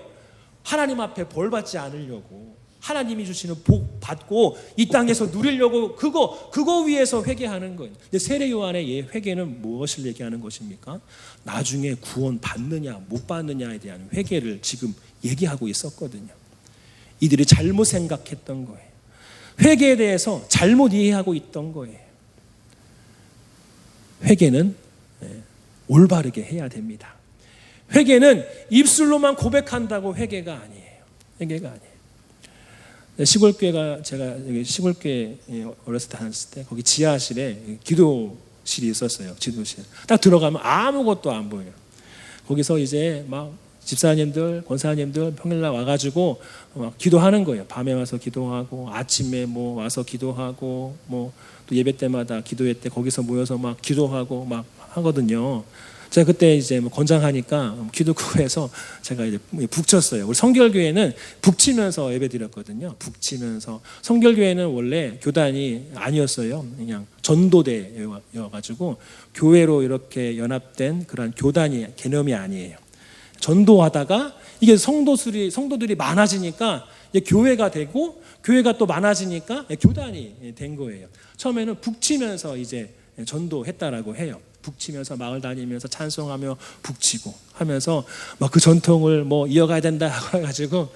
하나님 앞에 벌 받지 않으려고, 하나님이 주시는 복 받고 이 땅에서 누리려고 그거 위해서 회개하는 거예요. 근데 세례 요한의 이 회개는 무엇을 얘기하는 것입니까? 나중에 구원 받느냐 못 받느냐에 대한 회개를 지금 얘기하고 있었거든요. 이들이 잘못 생각했던 거예요. 회개에 대해서 잘못 이해하고 있던 거예요. 회개는 올바르게 해야 됩니다. 회개는 입술로만 고백한다고 회개가 아니에요. 회개가 아니에요. 시골교회가, 제가 여기 시골교회 어렸을 때 다녔을 때 거기 지하실에 기도실이 있었어요. 기도실. 딱 들어가면 아무것도 안 보여요. 거기서 이제 막 집사님들, 권사님들 평일날 와가지고 막 기도하는 거예요. 밤에 와서 기도하고, 아침에 뭐 와서 기도하고, 뭐 또 예배 때마다 기도회 때 거기서 모여서 막 기도하고 막 하거든요. 제가 그때 이제 뭐 권장하니까 기도구에서 제가 이제 북쳤어요. 우리 성결교회는 북치면서 예배 드렸거든요. 북치면서. 성결교회는 원래 교단이 아니었어요. 그냥 전도대여가지고 교회로 이렇게 연합된 그런 교단이 개념이 아니에요. 전도하다가 이게 성도들이 많아지니까 이제 교회가 되고, 교회가 또 많아지니까 교단이 된 거예요. 처음에는 북치면서 이제 전도했다라고 해요. 북치면서 마을 다니면서 찬송하며 북치고 하면서 막 그 전통을 뭐 이어가야 된다 해가지고,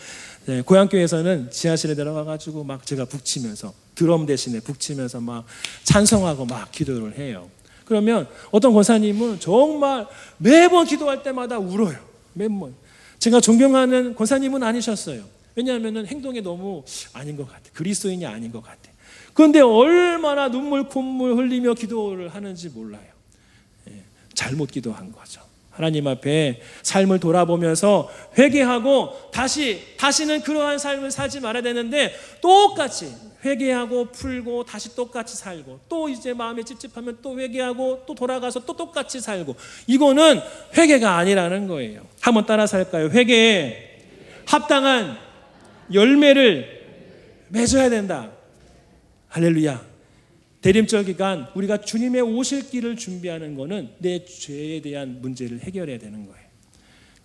고향교회에서는 지하실에 들어가가지고 막 제가 북치면서, 드럼 대신에 북치면서 막 찬송하고 막 기도를 해요. 그러면 어떤 권사님은 정말 매번 기도할 때마다 울어요. 매번. 제가 존경하는 권사님은 아니셨어요. 왜냐하면 행동이 너무 아닌 것 같아. 그리스도인이 아닌 것 같아. 그런데 얼마나 눈물 콧물 흘리며 기도를 하는지 몰라요. 잘못 기도한 거죠. 하나님 앞에 삶을 돌아보면서 회개하고 다시는 그러한 삶을 살지 말아야 되는데, 똑같이 회개하고 풀고 다시 똑같이 살고, 또 이제 마음에 찝찝하면 또 회개하고 또 돌아가서 또 똑같이 살고, 이거는 회개가 아니라는 거예요. 한번 따라 살까요? 회개에 합당한 열매를 맺어야 된다. 할렐루야. 대림절 기간 우리가 주님의 오실 길을 준비하는 것은 내 죄에 대한 문제를 해결해야 되는 거예요.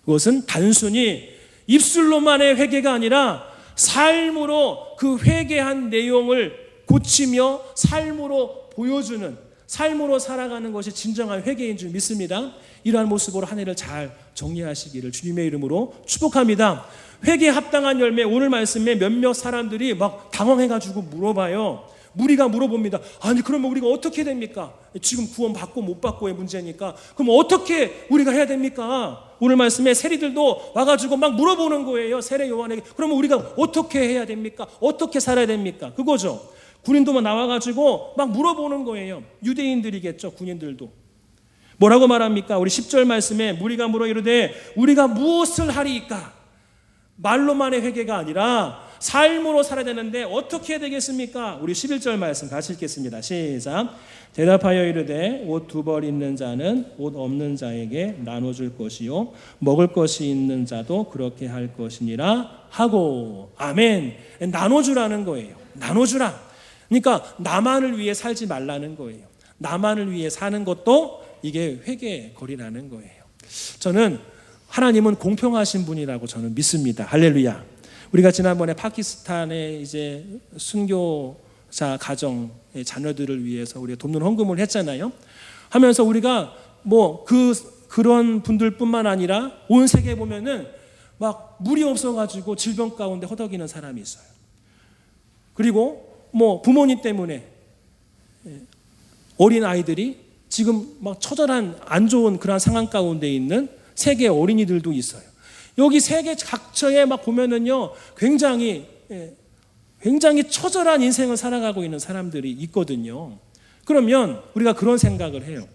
그것은 단순히 입술로만의 회개가 아니라 삶으로 그 회개한 내용을 고치며 삶으로 보여주는, 삶으로 살아가는 것이 진정한 회개인 줄 믿습니다. 이러한 모습으로 한 해를 잘 정리하시기를 주님의 이름으로 축복합니다. 회개에 합당한 열매, 오늘 말씀에 몇몇 사람들이 막 당황해가지고 물어봐요. 무리가 물어봅니다. 아니 그러면 우리가 어떻게 됩니까? 지금 구원 받고 못 받고의 문제니까 그럼 어떻게 우리가 해야 됩니까? 오늘 말씀에 세리들도 와가지고 막 물어보는 거예요. 세례 요한에게. 그러면 우리가 어떻게 해야 됩니까? 어떻게 살아야 됩니까? 그거죠. 군인도 나와가지고 막 물어보는 거예요. 유대인들이겠죠. 군인들도. 뭐라고 말합니까? 우리 10절 말씀에 무리가 물어 이르되 우리가 무엇을 하리이까? 말로만의 회개가 아니라 삶으로 살아야 되는데 어떻게 해야 되겠습니까? 우리 11절 말씀 같이 읽겠습니다. 시작. 대답하여 이르되 옷 두 벌 있는 자는 옷 없는 자에게 나눠줄 것이요 먹을 것이 있는 자도 그렇게 할 것이니라 하고. 아멘. 나눠주라는 거예요. 나눠주라. 그러니까 나만을 위해 살지 말라는 거예요. 나만을 위해 사는 것도 이게 회개의 거리라는 거예요. 저는 하나님은 공평하신 분이라고 저는 믿습니다. 할렐루야. 우리가 지난번에 파키스탄의 이제 순교자 가정의 자녀들을 위해서 우리가 돕는 헌금을 했잖아요. 하면서 우리가 뭐 그런 분들뿐만 아니라 온 세계에 보면은 막 물이 없어가지고 질병 가운데 허덕이는 사람이 있어요. 그리고 뭐 부모님 때문에 어린 아이들이 지금 막 처절한 안 좋은 그런 상황 가운데 있는 세계 어린이들도 있어요. 여기 세계 각처에 막 보면은요, 굉장히 처절한 인생을 살아가고 있는 사람들이 있거든요. 그러면 우리가 그런 생각을 해요.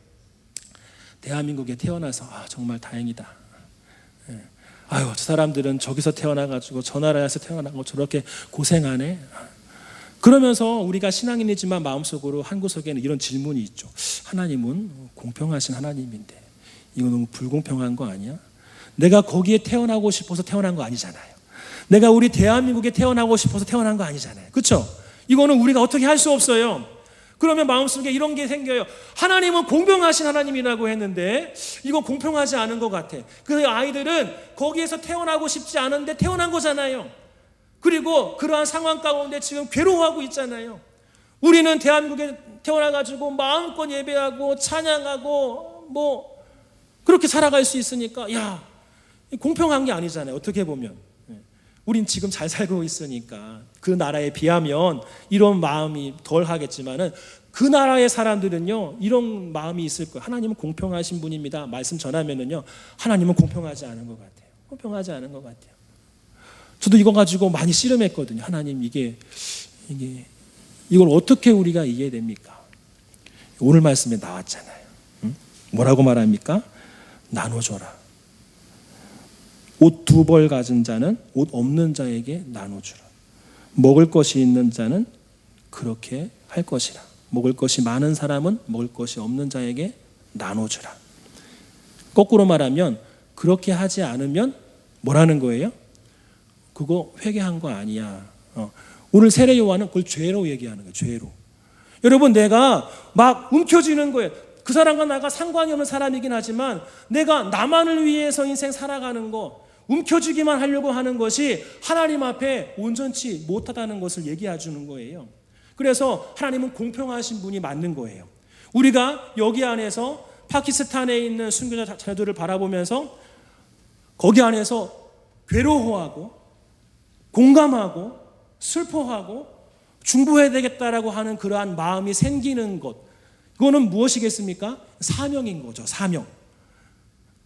대한민국에 태어나서 정말 다행이다. 아유, 저 사람들은 저기서 태어나가지고 저 나라에서 태어나고 저렇게 고생하네. 그러면서 우리가 신앙인이지만 마음속으로 한 구석에는 이런 질문이 있죠. 하나님은 공평하신 하나님인데 이거 너무 불공평한 거 아니야? 내가 거기에 태어나고 싶어서 태어난 거 아니잖아요. 내가 우리 대한민국에 태어나고 싶어서 태어난 거 아니잖아요. 그렇죠? 이거는 우리가 어떻게 할 수 없어요. 그러면 마음속에 이런 게 생겨요. 하나님은 공평하신 하나님이라고 했는데 이거 공평하지 않은 것 같아. 그 아이들은 거기에서 태어나고 싶지 않은데 태어난 거잖아요. 그리고 그러한 상황 가운데 지금 괴로워하고 있잖아요. 우리는 대한민국에 태어나가지고 마음껏 예배하고 찬양하고 뭐 그렇게 살아갈 수 있으니까 야, 공평한 게 아니잖아요. 어떻게 보면 우린 지금 잘 살고 있으니까 그 나라에 비하면 이런 마음이 덜 하겠지만은 그 나라의 사람들은요 이런 마음이 있을 거예요. 하나님은 공평하신 분입니다. 말씀 전하면은요 하나님은 공평하지 않은 것 같아요. 공평하지 않은 것 같아요. 저도 이거 가지고 많이 씨름했거든요. 하나님 이걸 어떻게 우리가 이해됩니까? 오늘 말씀에 나왔잖아요. 응? 뭐라고 말합니까? 나눠줘라. 옷 2벌 가진 자는 옷 없는 자에게 나눠주라. 먹을 것이 있는 자는 그렇게 할 것이라. 먹을 것이 많은 사람은 먹을 것이 없는 자에게 나눠주라. 거꾸로 말하면 그렇게 하지 않으면 뭐라는 거예요? 그거 회개한 거 아니야. 오늘 세례 요한은 그걸 죄로 얘기하는 거예요. 죄로. 여러분 내가 막 움켜쥐는 거예요. 그 사람과 나가 상관이 없는 사람이긴 하지만 내가 나만을 위해서 인생 살아가는 거 움켜쥐기만 하려고 하는 것이 하나님 앞에 온전치 못하다는 것을 얘기해 주는 거예요. 그래서 하나님은 공평하신 분이 맞는 거예요. 우리가 여기 안에서 파키스탄에 있는 순교자 자녀들을 바라보면서 거기 안에서 괴로워하고 공감하고 슬퍼하고 중보해야 되겠다라고 하는 그러한 마음이 생기는 것, 이거는 무엇이겠습니까? 사명인 거죠. 사명.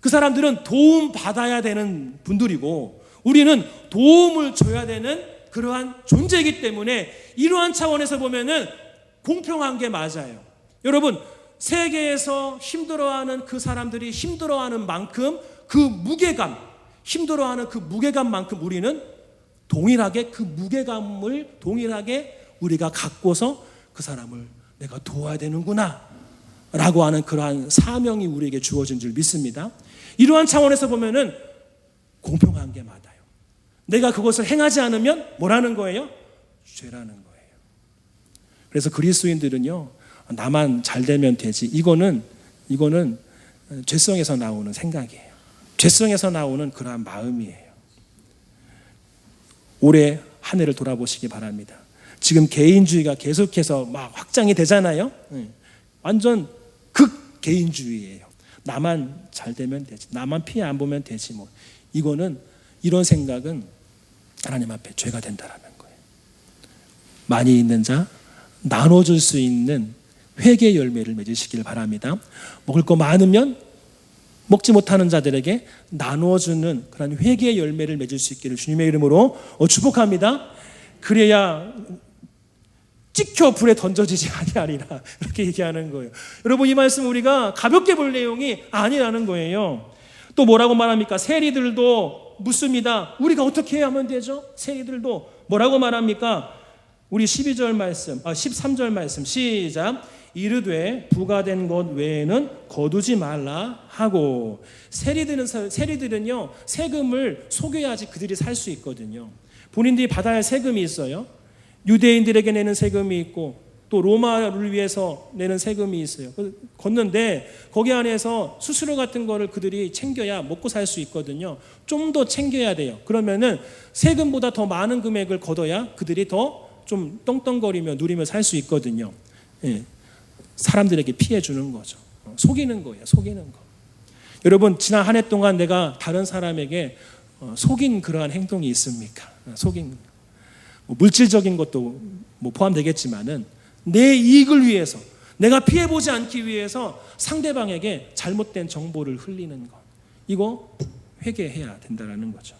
그 사람들은 도움 받아야 되는 분들이고 우리는 도움을 줘야 되는 그러한 존재이기 때문에 이러한 차원에서 보면은 공평한 게 맞아요. 여러분 세계에서 힘들어하는 그 사람들이 힘들어하는 만큼 그 무게감, 힘들어하는 그 무게감만큼 우리는 동일하게 그 무게감을 동일하게 우리가 갖고서 그 사람을 내가 도와야 되는구나 라고 하는 그러한 사명이 우리에게 주어진 줄 믿습니다. 이러한 차원에서 보면은 공평한 게 맞아요. 내가 그것을 행하지 않으면 뭐라는 거예요? 죄라는 거예요. 그래서 그리스도인들은요, 나만 잘 되면 되지. 이거는 죄성에서 나오는 생각이에요. 죄성에서 나오는 그러한 마음이에요. 올해 한 해를 돌아보시기 바랍니다. 지금 개인주의가 계속해서 막 확장이 되잖아요. 완전 극 개인주의예요. 나만 잘 되면 되지. 나만 피해 안 보면 되지 뭐. 이런 생각은 하나님 앞에 죄가 된다라는 거예요. 많이 있는 자 나눠줄 수 있는 회개 열매를 맺으시길 바랍니다. 먹을 거 많으면 먹지 못하는 자들에게 나눠주는 그런 회개 열매를 맺을 수 있기를 주님의 이름으로 축복합니다. 그래야 찍혀 불에 던져지지 아니하리라 이렇게 얘기하는 거예요. 여러분 이 말씀 우리가 가볍게 볼 내용이 아니라는 거예요. 또 뭐라고 말합니까? 세리들도 묻습니다. 우리가 어떻게 하면 되죠? 세리들도 뭐라고 말합니까? 우리 13절 말씀 시작. 이르되 부과된 것 외에는 거두지 말라 하고. 세리들은요 세금을 속여야지 그들이 살 수 있거든요. 본인들이 받아야 할 세금이 있어요. 유대인들에게 내는 세금이 있고 또 로마를 위해서 내는 세금이 있어요. 걷는데 거기 안에서 수수료 같은 거를 그들이 챙겨야 먹고 살 수 있거든요. 좀 더 챙겨야 돼요. 그러면은 세금보다 더 많은 금액을 걷어야 그들이 더 좀 떵떵거리며 누리며 살 수 있거든요. 예. 사람들에게 피해 주는 거죠. 속이는 거예요. 속이는 거. 여러분 지난 한 해 동안 내가 다른 사람에게 속인 그러한 행동이 있습니까? 속인 물질적인 것도 포함되겠지만은 내 이익을 위해서 내가 피해보지 않기 위해서 상대방에게 잘못된 정보를 흘리는 것, 이거 회개해야 된다는 거죠.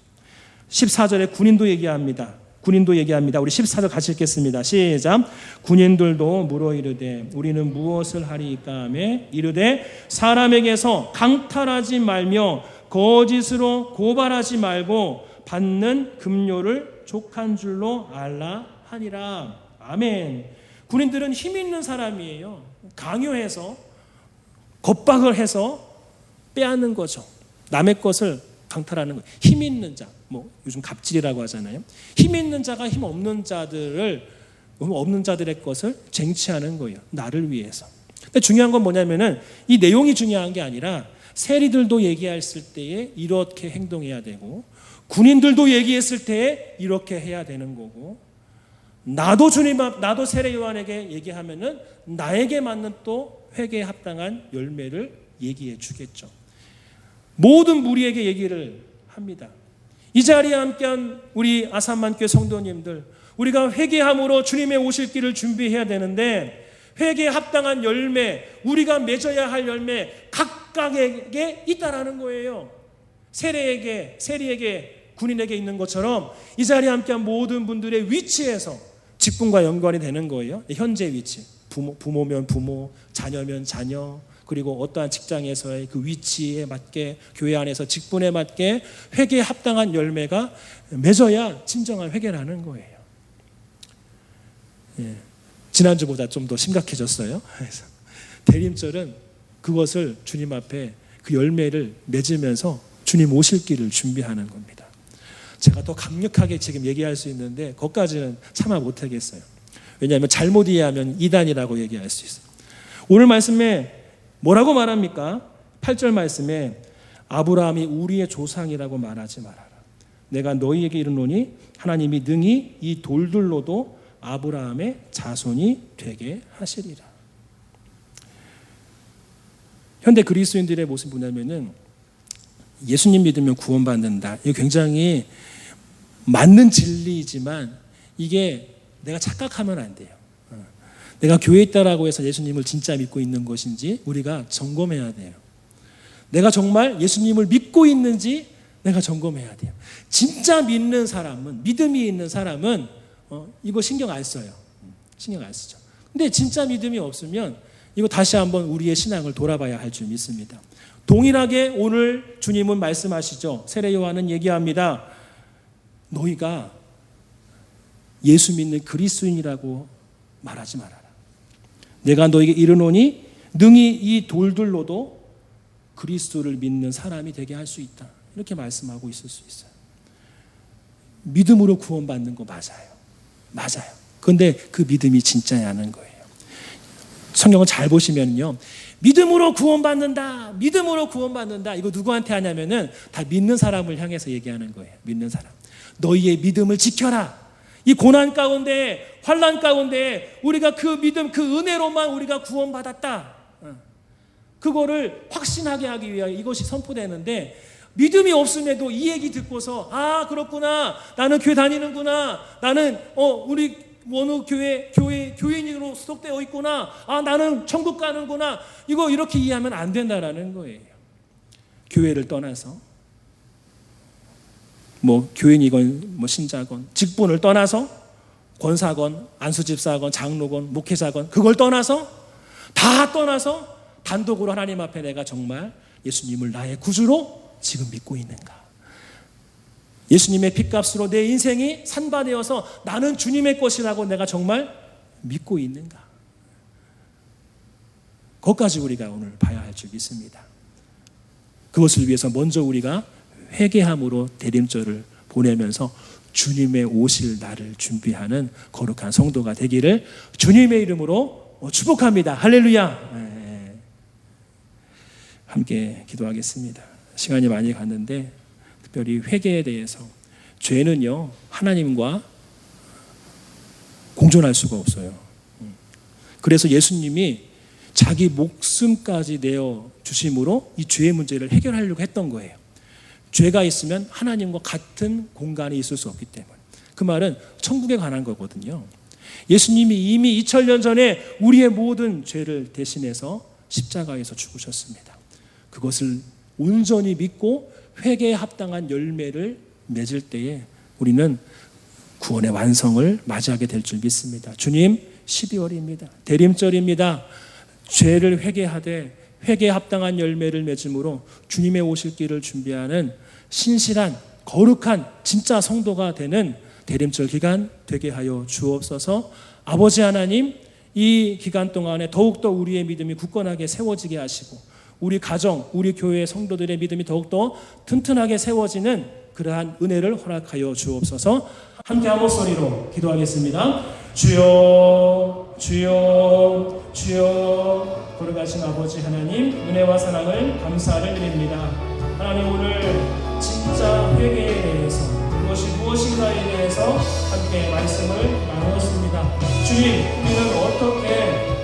14절에 군인도 얘기합니다. 우리 14절 같이 읽겠습니다. 시작. 군인들도 물어 이르되 우리는 무엇을 하리이까 하며 이르되 사람에게서 강탈하지 말며 거짓으로 고발하지 말고 받는 급료를 족한 줄로 알라 하니라. 아멘. 군인들은 힘 있는 사람이에요. 강요해서 겁박을 해서 빼앗는 거죠. 남의 것을 강탈하는 거예요. 힘 있는 자, 요즘 갑질이라고 하잖아요. 힘 있는 자가 힘 없는 자들을 없는 자들의 것을 쟁취하는 거예요. 나를 위해서. 근데 중요한 건 뭐냐면은 이 내용이 중요한 게 아니라 세리들도 얘기했을 때에 이렇게 행동해야 되고 군인들도 얘기했을 때에 이렇게 해야 되는 거고 나도 나도 세례 요한에게 얘기하면은 나에게 맞는 또 회개에 합당한 열매를 얘기해 주겠죠. 모든 무리에게 얘기를 합니다. 이 자리에 함께한 우리 아산만교회 성도님들, 우리가 회개함으로 주님의 오실 길을 준비해야 되는데 회개에 합당한 열매, 우리가 맺어야 할 열매 각각에게 있다라는 거예요. 세리에게, 군인에게 있는 것처럼 이 자리에 함께한 모든 분들의 위치에서 직분과 연관이 되는 거예요. 현재 위치, 부모면 부모, 자녀면 자녀, 그리고 어떠한 직장에서의 그 위치에 맞게 교회 안에서 직분에 맞게 회개에 합당한 열매가 맺어야 진정한 회개라는 거예요. 예. 지난주보다 좀 더 심각해졌어요. 그래서 대림절은 그것을 주님 앞에 그 열매를 맺으면서 주님 오실 길을 준비하는 겁니다. 제가 더 강력하게 지금 얘기할 수 있는데 거기까지는 참아 못하겠어요. 왜냐하면 잘못 이해하면 이단이라고 얘기할 수 있어요. 오늘 말씀에 뭐라고 말합니까? 8절 말씀에 아브라함이 우리의 조상이라고 말하지 말아라. 내가 너희에게 이르노니 하나님이 능히 이 돌들로도 아브라함의 자손이 되게 하시리라. 현대 그리스도인들의 모습이 뭐냐면은 예수님 믿으면 구원받는다. 이거 굉장히 맞는 진리이지만 이게 내가 착각하면 안 돼요. 내가 교회에 있다라고 해서 예수님을 진짜 믿고 있는 것인지 우리가 점검해야 돼요. 내가 정말 예수님을 믿고 있는지 내가 점검해야 돼요. 진짜 믿는 사람은, 믿음이 있는 사람은 이거 신경 안 써요. 신경 안 쓰죠. 근데 진짜 믿음이 없으면 이거 다시 한번 우리의 신앙을 돌아봐야 할 줄 믿습니다. 동일하게 오늘 주님은 말씀하시죠. 세례 요한은 얘기합니다. 너희가 예수 믿는 그리스도인이라고 말하지 말아라. 내가 너에게 이르노니 능히 이 돌들로도 그리스도를 믿는 사람이 되게 할 수 있다. 이렇게 말씀하고 있을 수 있어요. 믿음으로 구원받는 거 맞아요. 맞아요. 그런데 그 믿음이 진짜냐는 거예요. 성경을 잘 보시면요. 믿음으로 구원받는다. 믿음으로 구원받는다. 이거 누구한테 하냐면은 다 믿는 사람을 향해서 얘기하는 거예요. 믿는 사람. 너희의 믿음을 지켜라. 이 고난 가운데, 환난 가운데 우리가 그 믿음, 그 은혜로만 우리가 구원받았다. 그거를 확신하게 하기 위하여 이것이 선포되는데 믿음이 없음에도 이 얘기 듣고서 아 그렇구나. 나는 교회 다니는구나. 나는 우리 어느 교인으로 소속되어 있구나. 아 나는 천국 가는구나. 이거 이렇게 이해하면 안 된다라는 거예요. 교회를 떠나서 뭐 교인이건 뭐 신자건 직분을 떠나서 권사건 안수집사건 장로건 목회자건 그걸 떠나서 다 떠나서 단독으로 하나님 앞에 내가 정말 예수님을 나의 구주로 지금 믿고 있는가? 예수님의 핏값으로 내 인생이 산바되어서 나는 주님의 것이라고 내가 정말 믿고 있는가? 그것까지 우리가 오늘 봐야 할 줄 믿습니다. 그것을 위해서 먼저 우리가 회개함으로 대림절을 보내면서 주님의 오실 날을 준비하는 거룩한 성도가 되기를 주님의 이름으로 축복합니다. 할렐루야. 함께 기도하겠습니다. 시간이 많이 갔는데 특별히 회개에 대해서 죄는요 하나님과 공존할 수가 없어요. 그래서 예수님이 자기 목숨까지 내어 주심으로 이 죄의 문제를 해결하려고 했던 거예요. 죄가 있으면 하나님과 같은 공간에 있을 수 없기 때문에. 그 말은 천국에 관한 거거든요. 예수님이 이미 2000년 전에 우리의 모든 죄를 대신해서 십자가에서 죽으셨습니다. 그것을 온전히 믿고 회개에 합당한 열매를 맺을 때에 우리는 구원의 완성을 맞이하게 될 줄 믿습니다. 주님 12월입니다. 대림절입니다. 죄를 회개하되 회개에 합당한 열매를 맺음으로 주님의 오실 길을 준비하는 신실한 거룩한 진짜 성도가 되는 대림절 기간 되게 하여 주옵소서. 아버지 하나님 이 기간 동안에 더욱더 우리의 믿음이 굳건하게 세워지게 하시고 우리 가정, 우리 교회의 성도들의 믿음이 더욱더 튼튼하게 세워지는 그러한 은혜를 허락하여 주옵소서. 함께 한 목소리로 기도하겠습니다. 주여 주여 주여. 걸어가신 아버지 하나님, 은혜와 사랑을 감사를 드립니다. 하나님, 오늘 진짜 회개에 대해서, 그것이 무엇인가에 대해서 함께 말씀을 나누었습니다. 주님, 우리는 어떻게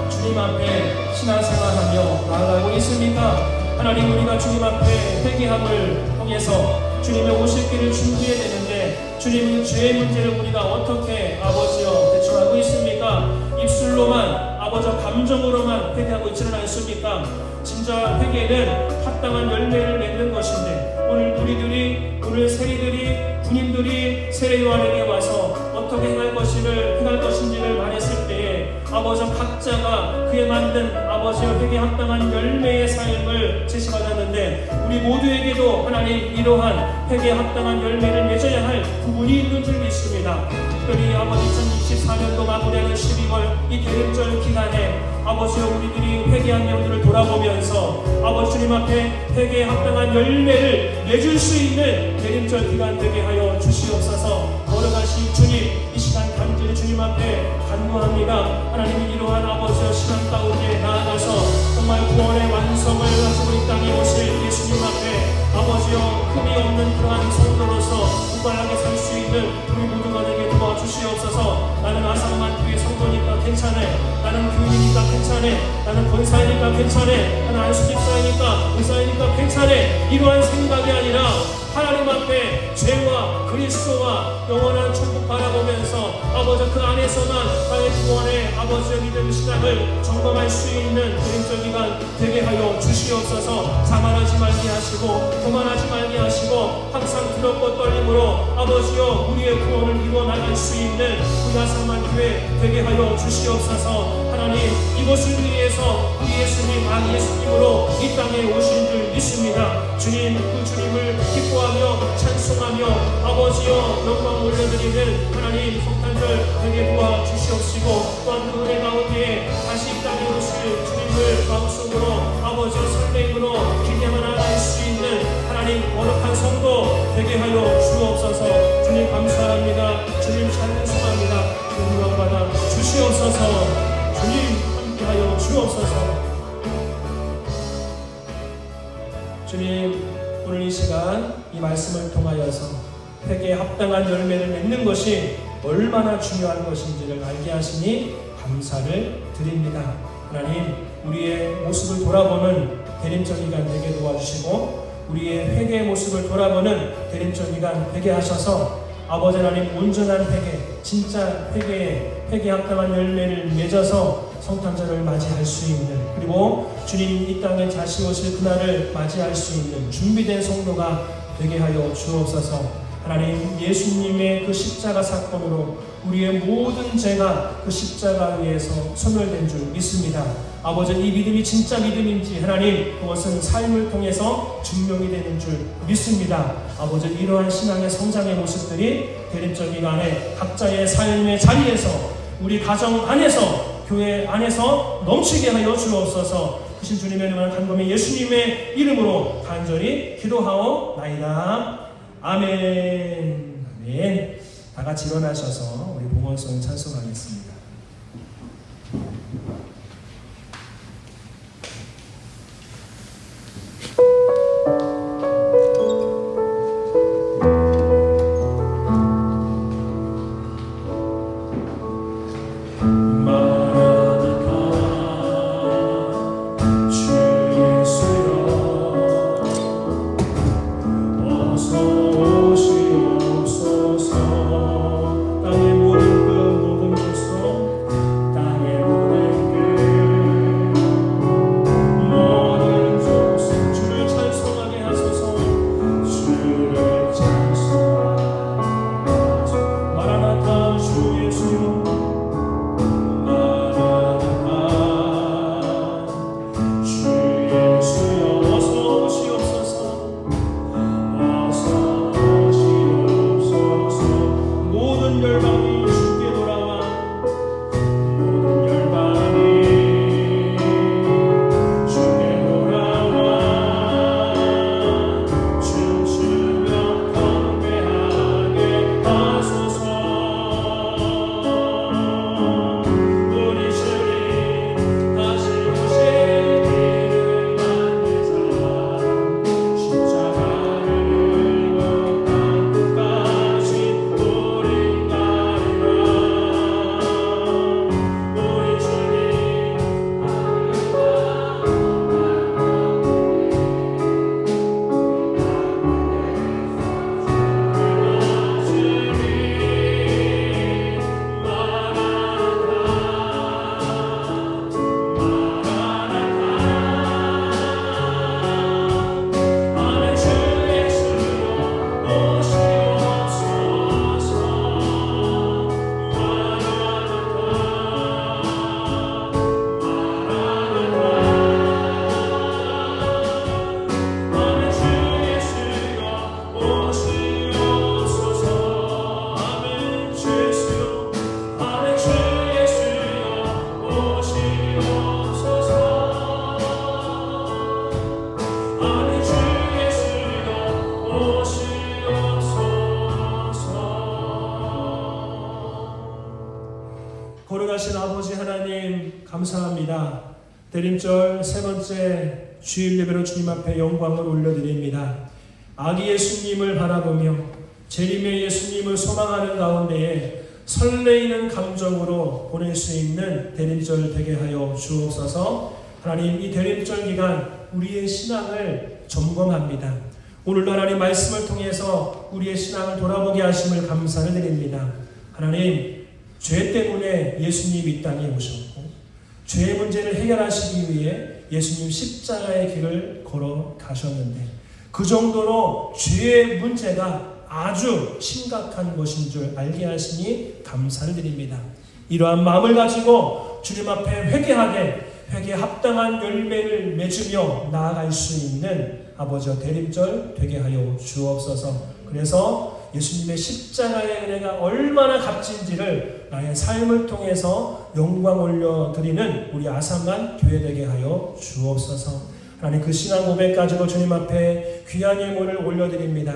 주님 앞에 신앙생활하며 나아가고 있습니까? 하나님, 우리가 주님 앞에 회개함을 통해서 주님의 오실 길을 준비해야 되는데, 주님은 죄의 문제를 우리가 어떻게 아버지여 대처하고 있습니까? 입술로만, 아버지여 감정으로만 회개하고 있지는 않습니까? 진짜 회개는 합당한 열매를 맺는 것인데, 오늘 우리들이, 오늘 세리들이, 군인들이 세례요한에게 와서 어떻게 행할 것인지를 말했을 때에 아버지여 각자가 그에 만든 아버지여 회개 합당한 열매의 삶을 제시받았는데, 우리 모두에게도 하나님 이러한 회개 합당한 열매를 맺어야 할 부분이 있는 줄 믿습니다. 특별히 아버지 2024년도 마무리하는 12월 이 대림절 기간에 아버지여 우리들이 회개한 영들을 돌아보면서 아버지 주님 앞에 회개에 합당한 열매를 맺을 수 있는 대림절 기간 되게 하여 주시옵소서. 걸어가신 주님, 이 시간 간절히 주님 앞에 간구합니다. 하나님이 이러한 아버지여 신앙 가운데 나아가서 정말 구원의 완성을 가지고 이 땅에 오실 예수님 앞에 아버지여 흠이 없는 그러한 성도로서 무관하게 살 수 있는 우리 모두가 되게 도와주시옵소서. 나는 아상만교회 성도니까 괜찮네, 나는 교인이니까 괜찮네, 나는 권사이니까 괜찮네, 나는 안수집사이니까 의사이니까 괜찮네, 이러한 생각이 아니라 하나님 앞에 죄와 그리스도와 영원한 천국 바라보면서 아버지 그 안에서만 나의 구원의 아버지의 믿음 신앙을 점검할 수 있는 그림적 기간 되게 하여 주시옵소서. 자만하지 말게 하시고 교만하지 말게 하시고 항상 두렵고 떨림으로 아버지여 우리의 구원을 이루어 나갈 수 있는 우리 아상만 교회 되게 하여 주시옵소서. 하나님, 이것을 위해서 우리 예수님 안 예수님으로 이 땅에 오신 줄 믿습니다. 주님, 그 주님을 기뻐하며 찬송하며 아버지여 영광 올려드리는 하나님 성탄절 되게 도와주시옵시고, 또한 그 은혜 가운데 다시 이 땅에 오실 주님을 마음속으로 아버지여 설렘으로 기대만 나갈 수 있는 하나님 거룩한 성도 되게 하여 주옵소서. 주님 감사합니다. 주님 찬송합니다. 주님 영광받아 주시옵소서. 주님 함께하여 주옵소서. 주님, 오늘 이 시간 이 말씀을 통하여서 회개에 합당한 열매를 맺는 것이 얼마나 중요한 것인지를 알게 하시니 감사를 드립니다. 하나님, 우리의 모습을 돌아보는 대림절 기간 되게 도와주시고 우리의 회개의 모습을 돌아보는 대림절 기간 되게 하셔서 아버지 하나님 온전한 회개, 진짜 회개에 합당한 열매를 맺어서 성탄절을 맞이할 수 있는, 그리고 주님 이 땅에 다시 오실 그날을 맞이할 수 있는 준비된 성도가 되게 하여 주옵소서. 하나님, 예수님의 그 십자가 사건으로 우리의 모든 죄가 그 십자가 위에서 소멸된 줄 믿습니다. 아버지, 이 믿음이 진짜 믿음인지 하나님 그것은 삶을 통해서 증명이 되는 줄 믿습니다. 아버지, 이러한 신앙의 성장의 모습들이 대림절 기간에 각자의 삶의 자리에서, 우리 가정 안에서, 교회 안에서 넘치게 하여 주옵소서. 크신 주님의 은혜와 간검의 예수님의 이름으로 간절히 기도하옵나이다. 아멘. 아멘. 다 같이 일어나셔서 우리 봉헌송 찬송하겠습니다. 땅의 모든 그 모든 것으로 거룩하신 아버지 하나님 감사합니다. 대림절 세 번째 주일 예배로 주님 앞에 영광을 올려드립니다. 아기 예수님을 바라보며 재림의 예수님을 소망하는 가운데에 설레이는 감정으로 보낼 수 있는 대림절 되게 하여 주옵소서. 하나님, 이 대림절 기간 우리의 신앙을 점검합니다. 오늘도 하나님 말씀을 통해서 우리의 신앙을 돌아보게 하심을 감사를 드립니다. 하나님, 죄 때문에 예수님이 이 땅에 오셨고 죄의 문제를 해결하시기 위해 예수님 십자가의 길을 걸어가셨는데 그 정도로 죄의 문제가 아주 심각한 것인 줄 알게 하시니 감사를 드립니다. 이러한 마음을 가지고 주님 앞에 회개하되 회개에 합당한 열매를 맺으며 나아갈 수 있는 아버지와 대림절 되게 하여 주옵소서. 그래서 예수님의 십자가의 은혜가 얼마나 값진지를 나의 삶을 통해서 영광 올려드리는 우리 아산만 교회 되게 하여 주옵소서. 하나님, 그 신앙 고백 가지고 주님 앞에 귀한 예물을 올려드립니다.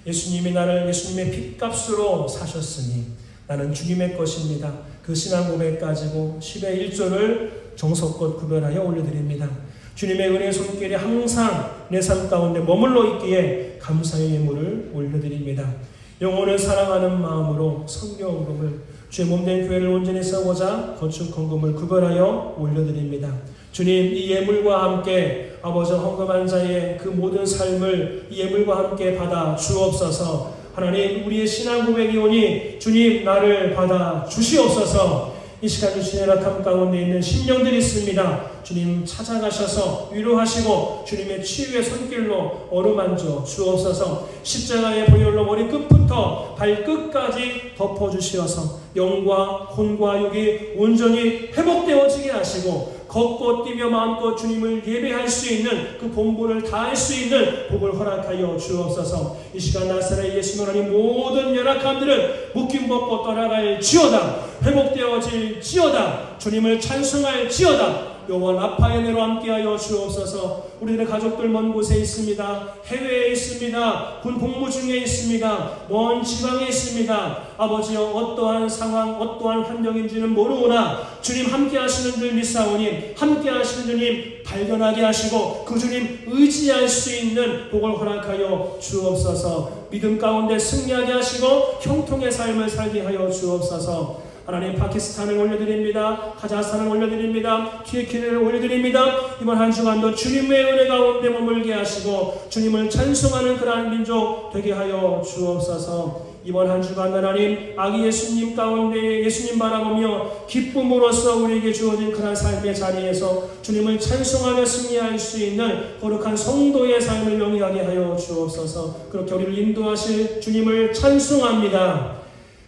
예수님이 나를 예수님의 핏값으로 사셨으니 나는 주님의 것입니다. 그 신앙 고백 가지고 10의 1조를 정성껏 구별하여 올려드립니다. 주님의 은혜의 손길이 항상 내 삶 가운데 머물러 있기에 감사의 예물을 올려드립니다. 영혼을 사랑하는 마음으로 성경금을 주의 몸된 교회를 온전히 세우고자 건축 헌금을 구별하여 올려드립니다. 주님, 이 예물과 함께 아버지 헌금한 자의 그 모든 삶을 이 예물과 함께 받아 주옵소서. 하나님, 우리의 신앙 고백이 오니 주님 나를 받아 주시옵소서. 이 시간 주님의 낙함 가운데 있는 심령들이 있습니다. 주님 찾아가셔서 위로하시고 주님의 치유의 손길로 어루만져 주옵소서. 십자가의 보혈로 머리 끝부터 발끝까지 덮어주시어서 영과 혼과 육이 온전히 회복되어지게 하시고 걷고 뛰며 마음껏 주님을 예배할 수 있는 그 본분을 다할 수 있는 복을 허락하여 주옵소서. 이 시간 나사렛 예수 하나님 모든 연약함들은 묶임 벗고 떠나갈 지어다. 회복되어질 지어다. 주님을 찬송할 지어다. 영원 아파의 은혜로 함께하여 주옵소서. 우리들의 가족들 먼 곳에 있습니다. 해외에 있습니다. 군 복무 중에 있습니다. 먼 지방에 있습니다. 아버지여, 어떠한 상황 어떠한 환경인지는 모르오나 주님 함께하시는 줄 믿사오니 함께하시는 주님 발견하게 하시고 그 주님 의지할 수 있는 복을 허락하여 주옵소서. 믿음 가운데 승리하게 하시고 형통의 삶을 살게 하여 주옵소서. 하나님, 파키스탄을 올려드립니다. 카자흐스탄을 올려드립니다. 튀르키예를 올려드립니다. 이번 한 주간도 주님의 은혜 가운데 머물게 하시고 주님을 찬송하는 그러한 민족 되게 하여 주옵소서. 이번 한 주간 하나님, 아기 예수님 가운데 예수님 바라보며 기쁨으로써 우리에게 주어진 그러한 삶의 자리에서 주님을 찬송하며 승리할 수 있는 거룩한 성도의 삶을 영위하게 하여 주옵소서. 그렇게 우리를 인도하실 주님을 찬송합니다.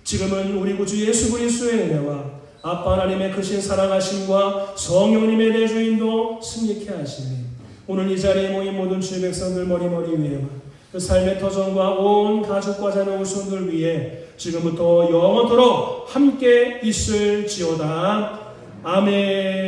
지금은 우리 구주 예수 그리스도의 은혜와 아빠 하나님의 크신 사랑하심과 성령님의 내주인도 승리케 하시니 오늘 이 자리에 모인 모든 주의 백성들 머리머리 위에와 그 삶의 터전과 온 가족과 자녀 후손들 위에 지금부터 영원토록 함께 있을지어다. 아멘.